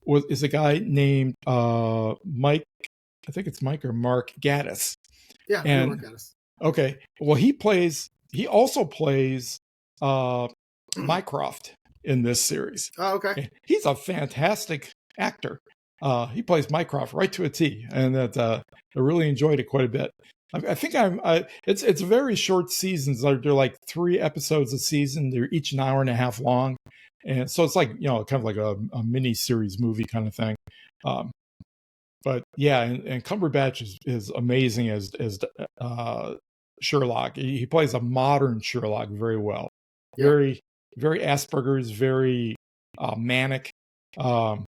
is a guy named Mike. I think it's Mike or Mark Gatiss. Yeah, and Mark Gatiss. Okay, well, he also plays Mycroft in this series. Oh, okay. And he's a fantastic actor. He plays Mycroft right to a T, and that I really enjoyed it quite a bit. I think it's very short seasons. They're like 3 episodes a season. They're each an hour and a half long, and so it's like kind of like a mini series movie kind of thing. But yeah, and Cumberbatch is amazing as Sherlock. He plays a modern Sherlock very well. Yeah. Very, very Asperger's, very manic. What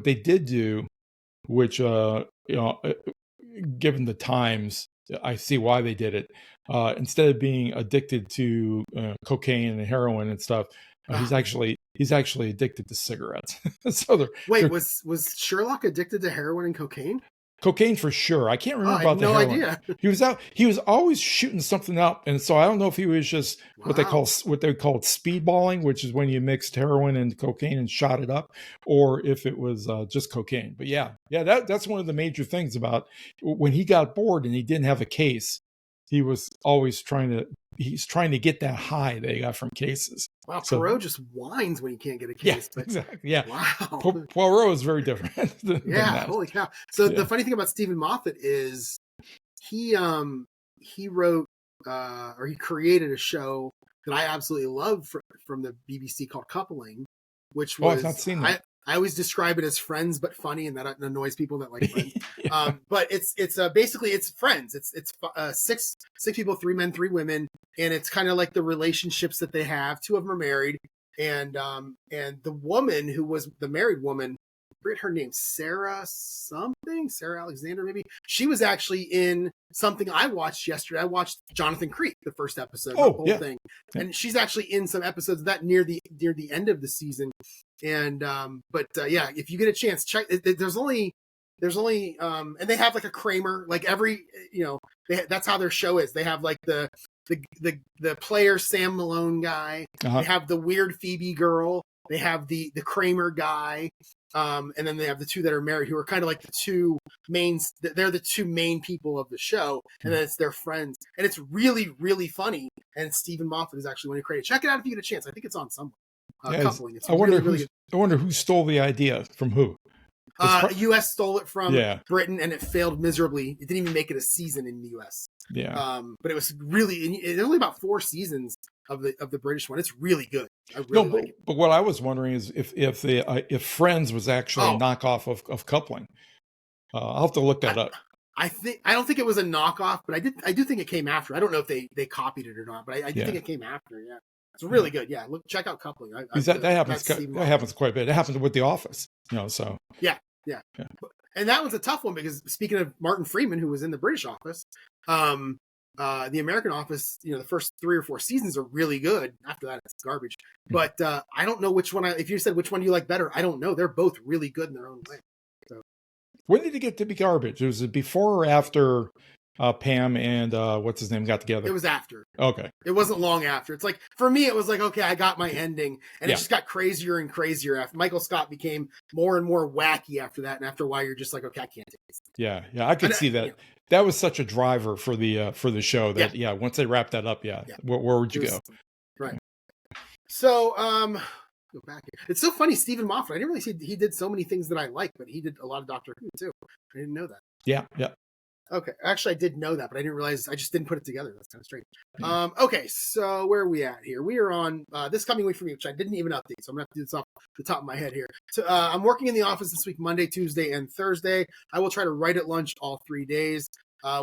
they did do, which given the times, I see why they did it. Instead of being addicted to cocaine and heroin and stuff, he's actually addicted to cigarettes. So wait, was Sherlock addicted to heroin and cocaine? Cocaine for sure. I can't remember about the no heroin. idea. He was always shooting something up, and so I don't know if he was just what they call speedballing, which is when you mixed heroin and cocaine and shot it up, or if it was just cocaine. But that's one of the major things about when he got bored and he didn't have a case. He was always trying to get that high that he got from cases. Wow, Poirot just whines when he can't get a case. Yeah, exactly. Yeah. Wow. Poirot is very different. Yeah, holy cow. So the funny thing about Stephen Moffat is he wrote or he created a show that I absolutely love from the BBC called Coupling, which was I've not seen that. I always describe it as Friends but funny, and that annoys people that like Friends. But it's basically it's Friends. It's six people, 3 men, 3 women, and it's kind of like the relationships that they have. 2 of them are married, and the woman who was the married woman, I forget her name, Sarah Alexander maybe. She was actually in something I watched yesterday. I watched Jonathan Creek, the first episode, the whole thing, and she's actually in some episodes of that near the end of the season. And if you get a chance, check. There's only and they have like a Kramer, like every that's how their show is. They have like the player Sam Malone guy. They have the weird Phoebe girl. They have the Kramer guy. And then they have the 2 that are married, who are kind of like the 2 mains. They're the 2 main people of the show, and then it's their friends, and it's really, really funny. And Stephen Moffat is actually one who created. Check it out if you get a chance. I think it's on somewhere. Coupling. It's I wonder who stole the idea from who. U.S. stole it from Britain, and it failed miserably. It didn't even make it a season in the U.S. Yeah. But it was really. There's only about 4 seasons of the British one. It's really good. I really like it. But what I was wondering is if Friends was actually a knockoff of Coupling. I'll have to look that up. I don't think it was a knockoff, but I do think it came after. I don't know if they copied it or not, but I do think it came after. Yeah. It's really good. Yeah, check out Coupling. That happens quite a bit. It happens with The Office, so. Yeah. And that was a tough one because speaking of Martin Freeman, who was in the British Office, the American Office, the first 3 or 4 seasons are really good. After that, it's garbage. But I don't know which one. If you said which one you like better, I don't know. They're both really good in their own way. So. When did it get to be garbage? Was it before or after Pam and what's his name got together? It was after. Okay. It wasn't long after. It's like, for me, it was like, okay, I got my ending. And it just got crazier and crazier after. Michael Scott became more and more wacky after that. And after a while, you're just like, okay, I can't take this. Yeah, I could see that. That was such a driver for the show that, once they wrapped that up, where would you go? Right. So, go back here. It's so funny, Stephen Moffat. I didn't really see he did so many things that I like, but he did a lot of Doctor Who, too. I didn't know that. Yeah. Okay, actually, I did know that, but I didn't realize. I just didn't put it together. That's kind of strange. Okay, so where are we at here? We are on this coming week for me, which I didn't even update, so I'm gonna have to do this off the top of my head here. So I'm working in the office this week, Monday, Tuesday, and Thursday. I will try to write at lunch all 3 days.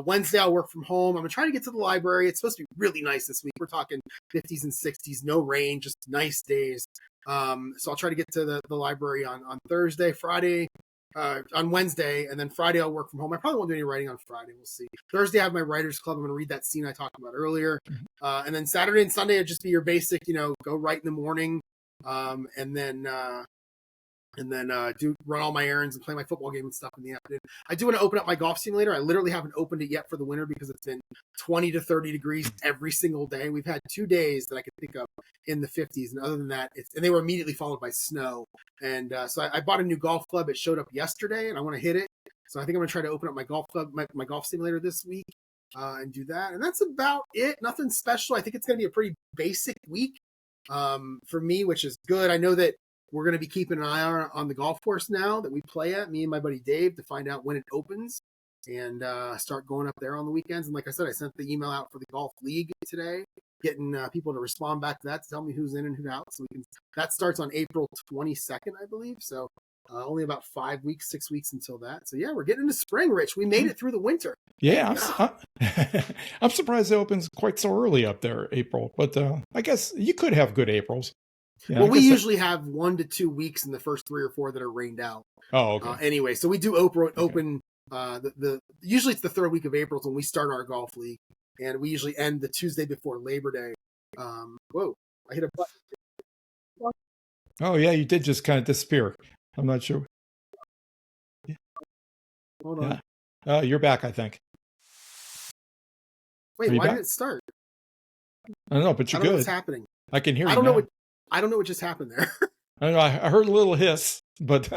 Wednesday, I'll work from home. I'm gonna try to get to the library. It's supposed to be really nice this week. We're talking 50s and 60s, no rain, just nice days. So I'll try to get to the library on Thursday, Friday. On Wednesday, and then Friday I'll work from home. I probably won't do any writing on Friday. We'll see. Thursday I have my writers club. I'm going to read that scene I talked about earlier. And then Saturday and Sunday it'll just be your basic, go write in the morning, and then run all my errands and play my football game and stuff in the afternoon. I do want to open up my golf simulator. I literally haven't opened it yet for the winter because it's been 20 to 30 degrees every single day. We've had 2 days that I could think of in the 50s, and other than that, and they were immediately followed by snow. And so I bought a new golf club. It showed up yesterday, and I want to hit it. So I think I'm going to try to open up my golf club, my golf simulator this week, and do that. And that's about it. Nothing special. I think it's going to be a pretty basic week for me, which is good. I know that we're going to be keeping an eye on the golf course now that we play at, me and my buddy Dave, to find out when it opens and start going up there on the weekends. And like I said, I sent the email out for the golf league today, getting people to respond back to that to tell me who's in and who's out. So that starts on April 22nd, I believe. So only about 5 weeks, 6 weeks until that. So yeah, we're getting into spring, Rich. We made it through the winter. Yeah, I'm surprised it opens quite so early up there, April. But I guess you could have good Aprils. Yeah, well, we usually have 1 to 2 weeks in the first 3 or 4 that are rained out. Oh, okay. Anyway, so we do open Usually it's the third week of April when we start our golf league, and we usually end the Tuesday before Labor Day. Whoa, I hit a button. Oh yeah, you did just kind of disappear. I'm not sure. Hold on. Yeah. You're back, I think. Wait, why did it start? I don't know, but you're good. Know what's happening. I can hear you. I don't know what just happened there. I don't know. I heard a little hiss, but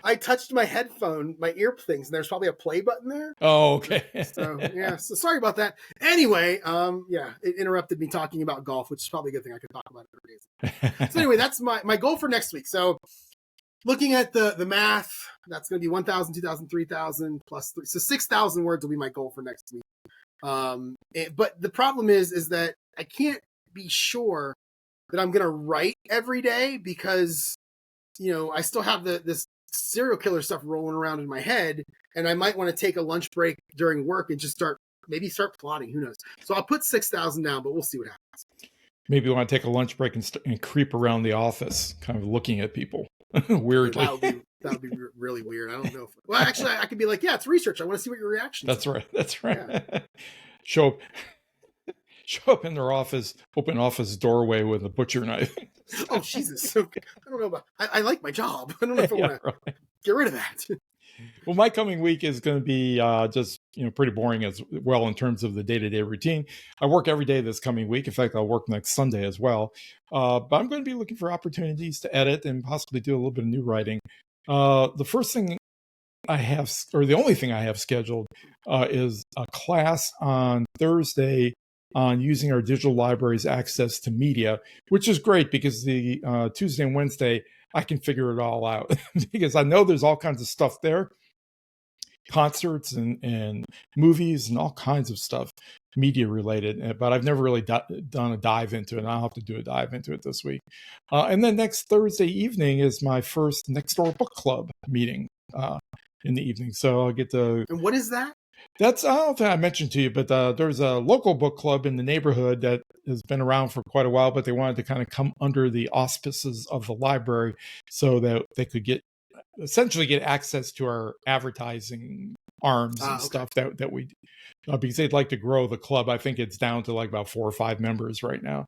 I touched my headphone, my ear things, and there's probably a play button there. Oh, okay. So sorry about that. Anyway, it interrupted me talking about golf, which is probably a good thing. I could talk about it for days. So anyway, that's my goal for next week. So looking at the math, that's going to be 1,000, 2,000, 3,000 plus 3. So 6,000 words will be my goal for next week. But the problem is that I can't be sure that I'm going to write every day because, I still have this serial killer stuff rolling around in my head, and I might want to take a lunch break during work and just start plotting. Who knows? So I'll put 6,000 down, but we'll see what happens. Maybe you want to take a lunch break and creep around the office, kind of looking at people weirdly. That would be really weird. I don't know. Well, actually, I could be like, yeah, it's research. I want to see what your reaction is. That's right. Yeah. Show up in their open office doorway with a butcher knife. Oh, Jesus. Okay. I don't know about, I like my job. I don't know if I want to get rid of that. Well, my coming week is going to be just, pretty boring as well in terms of the day-to-day routine. I work every day this coming week. In fact, I'll work next Sunday as well. But I'm going to be looking for opportunities to edit and possibly do a little bit of new writing. The first thing I have, or the only thing I have scheduled is a class on Thursday on using our digital library's access to media, which is great because the Tuesday and Wednesday, I can figure it all out because I know there's all kinds of stuff there, concerts and movies and all kinds of stuff, media related, but I've never really done a dive into it. And I'll have to do a dive into it this week. And then next Thursday evening is my first Next Door Book Club meeting in the evening. So I'll get to... And what is that? I don't think I mentioned to you, but there's a local book club in the neighborhood that has been around for quite a while, but they wanted to kind of come under the auspices of the library so that they could essentially get access to our advertising arms and stuff that we, because they'd like to grow the club. I think it's down to like about 4 or 5 members right now.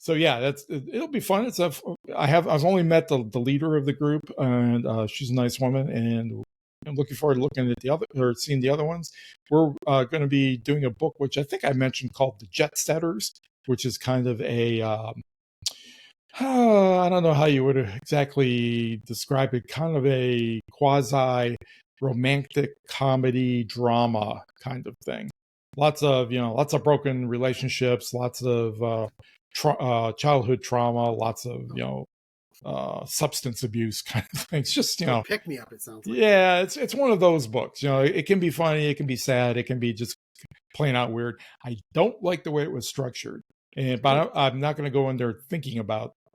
So yeah, it'll be fun. I've only met the leader of the group, and she's a nice woman, and I'm looking forward to seeing the other ones. We're going to be doing a book, which I think I mentioned, called The Jet Setters, which is kind of a, I don't know how you would exactly describe it, kind of a quasi romantic comedy drama kind of thing. Lots of broken relationships, lots of childhood trauma, lots of, substance abuse kind of things. Just, pick me up, it sounds like. Yeah, it's one of those books. It can be funny, it can be sad, it can be just plain out weird. I don't like the way it was structured. But I'm not going to go in there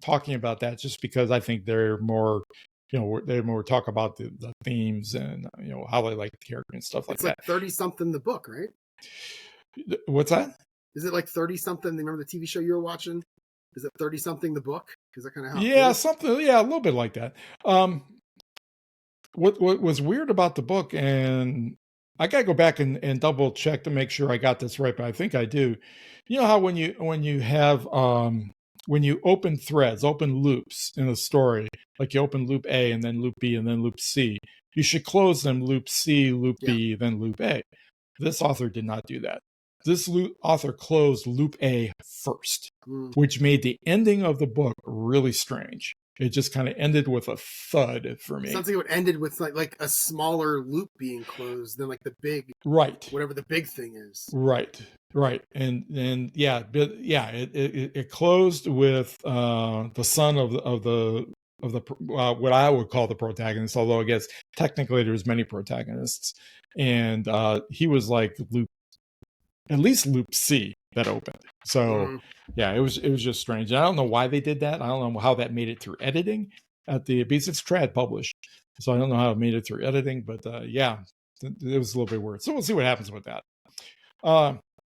talking about that just because I think they're more, they more talk about the themes and, how they like the character and stuff like that. It's like 30-something the book, right? What's that? Is it like 30-something? Remember the TV show you were watching? Is it 30-something the book? Is that kind of how? Yeah, something. Yeah, a little bit like that. What was weird about the book, and I got to go back and double check to make sure I got this right, but I think I do. You know how when you have when you open threads, open loops in a story, like you open loop A and then loop B and then loop C, you should close them loop C, loop B, then loop A. This author did not do that. This author closed loop A first, which made the ending of the book really strange. It just kind of ended with a thud for me. Sounds like it ended with like a smaller loop being closed than like the big, right? Whatever the big thing is. Right. And it closed with the son of the what I would call the protagonist, although I guess technically there's many protagonists, and he was like at least loop C that opened. So yeah, it was just strange. I don't know why they did that. I don't know how that made it through editing because it's trad published. So I don't know how it made it through editing, but yeah, it was a little bit weird. So we'll see what happens with that.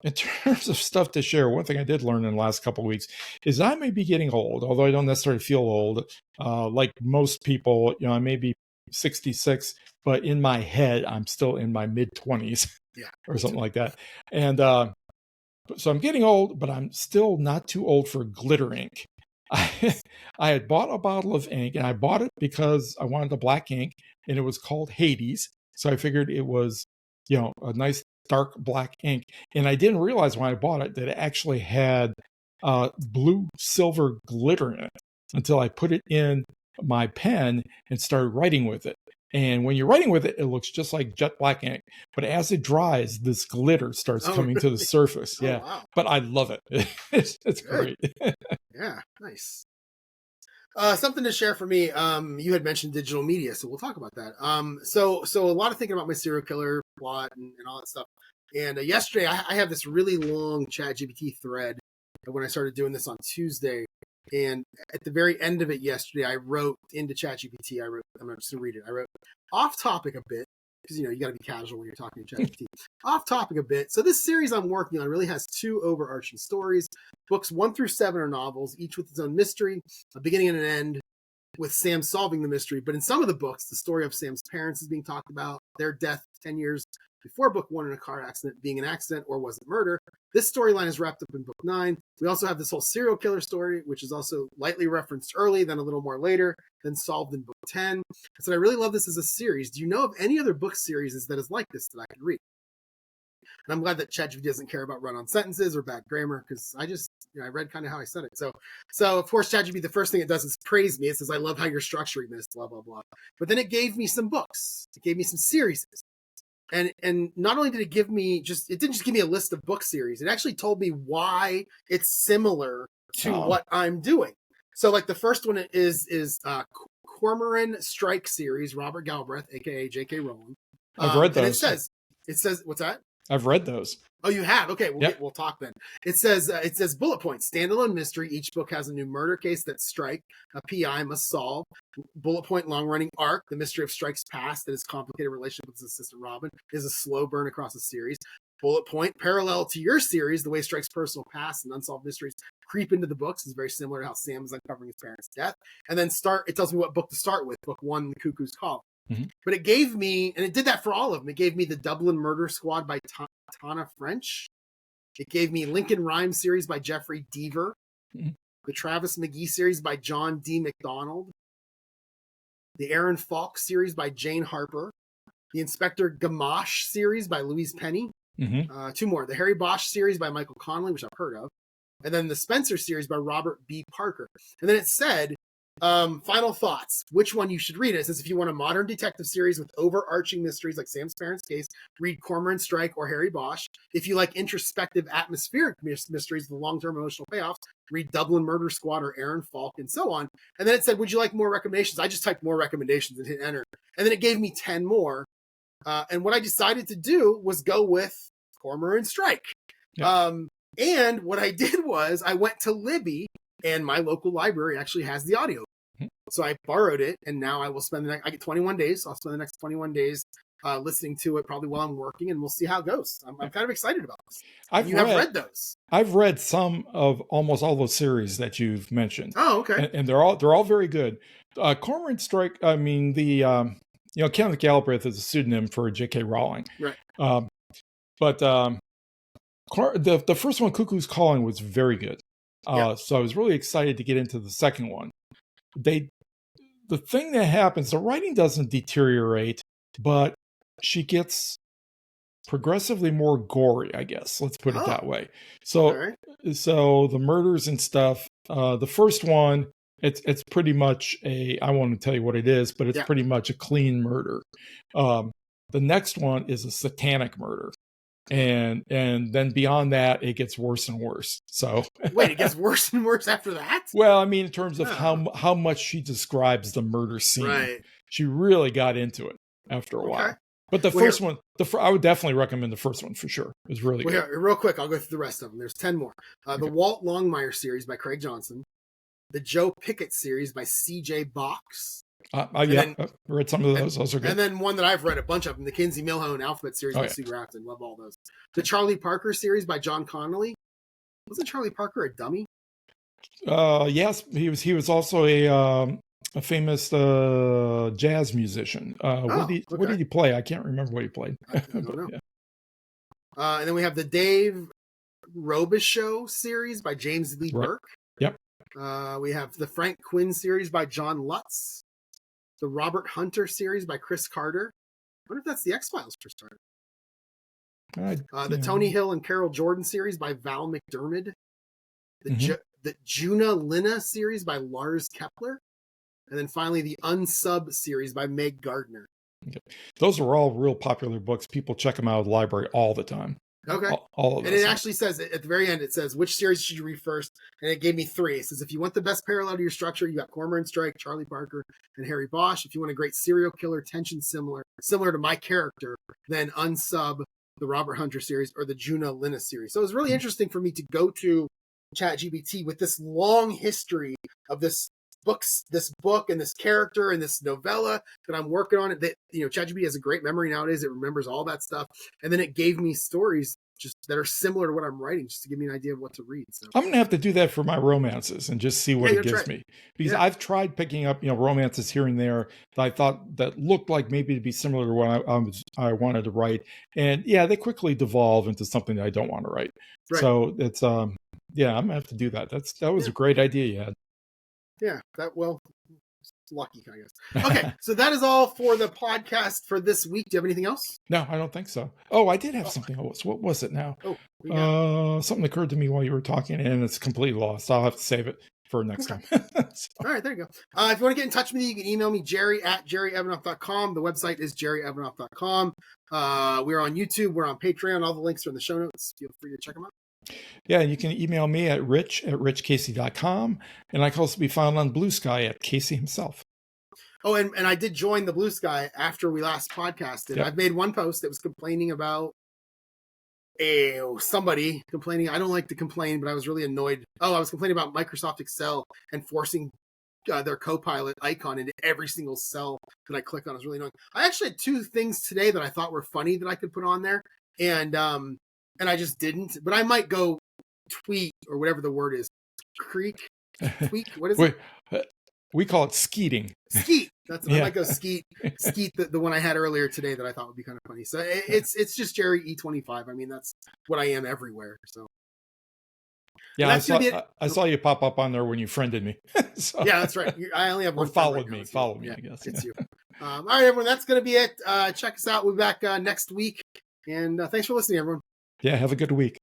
In terms of stuff to share, one thing I did learn in the last couple of weeks is I may be getting old, although I don't necessarily feel old. Like most people, I may be 66, but in my head, I'm still in my mid-20s or something like that. And so I'm getting old, but I'm still not too old for glitter ink. I had bought a bottle of ink, and I bought it because I wanted the black ink, and it was called Hades. So I figured it was, a nice dark black ink. And I didn't realize when I bought it that it actually had blue silver glitter in it until I put it in my pen and started writing with it. And when you're writing with it, it looks just like jet black ink. But as it dries, this glitter starts coming to the surface. Yeah. Wow. But I love it. It's great. Yeah. Nice. Something to share for me. You had mentioned digital media, so we'll talk about that. So a lot of thinking about my serial killer plot and all that stuff. And yesterday, I have this really long ChatGPT thread when I started doing this on Tuesday. And at the very end of it yesterday, I wrote into ChatGPT. I'm just going to read it. I wrote off topic a bit because you got to be casual when you're talking to ChatGPT. Off topic a bit. So this series I'm working on really has 2 overarching stories. Books 1 through 7 are novels, each with its own mystery, a beginning and an end, with Sam solving the mystery. But in some of the books, the story of Sam's parents is being talked about, their death 10 years before book 1 in a car accident being an accident or was it murder. This storyline is wrapped up in book 9. We also have this whole serial killer story, which is also lightly referenced early, then a little more later, then solved in book 10. I said, I really love this as a series. Do you know of any other book series that is like this that I could read? And I'm glad that ChatGPT doesn't care about run-on sentences or bad grammar, because I just, I read kind of how I said it. So of course, ChatGPT, the first thing it does is praise me. It says, I love how you're structuring this, blah, blah, blah. But then it gave me some books. It gave me some series. And not only did it give me it didn't just give me a list of book series. It actually told me why it's similar to what I'm doing. So like the first one is Cormoran Strike series, Robert Galbraith, aka J.K. Rowling. I've read those. And it says, what's that? I've read those. Oh, you have? Okay, we'll talk then. It says bullet points, standalone mystery. Each book has a new murder case that Strike, a PI, must solve. Bullet point, long-running arc. The mystery of Strike's past and his complicated relationship with his assistant Robin is a slow burn across the series. Bullet point, parallel to your series, the way Strike's personal past and unsolved mysteries creep into the books is very similar to how Sam is uncovering his parents' death. And then it tells me what book to start with. Book 1, The Cuckoo's Call. Mm-hmm. But it gave me, and it did that for all of them. It gave me the Dublin Murder Squad by Tana French. It gave me Lincoln Rhyme series by Jeffrey Deaver. Mm-hmm. The Travis McGee series by John D. McDonald. The Aaron Falk series by Jane Harper. The Inspector Gamache series by Louise Penny. Mm-hmm. 2 more. The Harry Bosch series by Michael Connelly, which I've heard of. And then the Spencer series by Robert B. Parker. And then it said, final thoughts, which one you should read. It says if you want a modern detective series with overarching mysteries like Sam's parents' case, read Cormoran Strike or Harry Bosch. If you like introspective atmospheric mysteries with long-term emotional payoffs, read Dublin Murder Squad or Aaron Falk, and so on. And then it said, would you like more recommendations? I just typed more recommendations and hit enter. And then it gave me 10 more. And what I decided to do was go with Cormoran Strike. Yeah. And what I did was I went to Libby, and my local library actually has the audio. So I borrowed it, and now I will spend I get 21 days. So I'll spend the next 21 days listening to it, probably while I'm working, and we'll see how it goes. I'm kind of excited about this. Have read those? I've read some of almost all those series that you've mentioned. Oh, okay. And they're all very good. Cormoran Strike. I mean, Kenneth Galbraith is a pseudonym for J.K. Rowling. Right. But the first one, Cuckoo's Calling, was very good. So I was really excited to get into the second one. The thing that happens, the writing doesn't deteriorate, but she gets progressively more gory, I guess. Let's put it that way. So the murders and stuff, the first one, it's pretty much I won't tell you what it is, but it's pretty much a clean murder. The next one is a satanic murder. And then beyond that, it gets worse and worse. So wait, it gets worse and worse after that? Well, I mean, in terms of how much she describes the murder scene, she really got into it after a while. But the first one, I would definitely recommend the first one for sure. It was really good. Here, real quick, I'll go through the rest of them. There's 10 more. The Walt Longmire series by Craig Johnson. The Joe Pickett series by C.J. Box. I've read some of those. Those are good. And then one that I've read a bunch of them, the Kinsey Millhone Alphabet series by Sue Grafton. Love all those. The Charlie Parker series by John Connolly. Wasn't Charlie Parker a dummy? Yes, he was also a a famous jazz musician. What did he play? I can't remember what he played. I don't know. Yeah. And then we have the Dave Robichaux series by James Lee Burke. Yep. We have the Frank Quinn series by John Lutz. The Robert Hunter series by Chris Carter. I wonder if that's the X-Files Chris Carter. The Tony Hill and Carol Jordan series by Val McDermid. The Juna Lina series by Lars Kepler. And then finally the Unsub series by Meg Gardner. Okay. Those are all real popular books. People check them out at the library all the time. Okay. All of and it actually says, at the very end, it says, which series should you read first? And it gave me 3. It says, if you want the best parallel to your structure, you got Cormoran Strike, Charlie Parker, and Harry Bosch. If you want a great serial killer, tension similar to my character, then Unsub, the Robert Hunter series, or the Juna Lina series. So it was really interesting for me to go to ChatGPT with this long history of this book and this character and this novella that I'm working on. That, ChatGPT has a great memory nowadays. It remembers all that stuff. And then it gave me stories just that are similar to what I'm writing, just to give me an idea of what to read. So I'm going to have to do that for my romances and just see what it gives me. Because I've tried picking up, romances here and there that I thought that looked like maybe to be similar to what I wanted to write. And they quickly devolve into something that I don't want to write. Right. So it's, I'm going to have to do that. That was a great idea you had. Yeah, lucky, I guess. Okay, so that is all for the podcast for this week. Do you have anything else? No, I don't think so. Oh, I did have something else. What was it now? Something occurred to me while you were talking, and it's completely lost. I'll have to save it for next time. All right, there you go. If you want to get in touch with me, you can email me, jerry@jerryevanoff.com. The website is jerryevanoff.com. We're on YouTube. We're on Patreon. All the links are in the show notes. Feel free to check them out. Yeah, you can email me at rich@richcasey.com, and I can also be found on Blue Sky at Kacy himself. Oh, and I did join the Blue Sky after we last podcasted. Yep. I've made one post that was complaining about somebody complaining. I don't like to complain, but I was really annoyed. I was complaining about Microsoft Excel and forcing their Copilot icon into every single cell that I click on. It was really annoying. I actually had 2 things today that I thought were funny that I could put on there, and I just didn't. But I might go tweet or whatever the word is. Tweak? What is it? We call it skeeting. Skeet. I might go skeet. Skeet, the one I had earlier today that I thought would be kind of funny. So it's just Jerry E25. I mean, that's what I am everywhere. So yeah, I saw you pop up on there when you friended me. So. Yeah, that's right. I only have one. Or followed me. Followed me. I guess it's you. All right, everyone. That's going to be it. Check us out. We'll be back next week. And thanks for listening, everyone. Yeah, have a good week.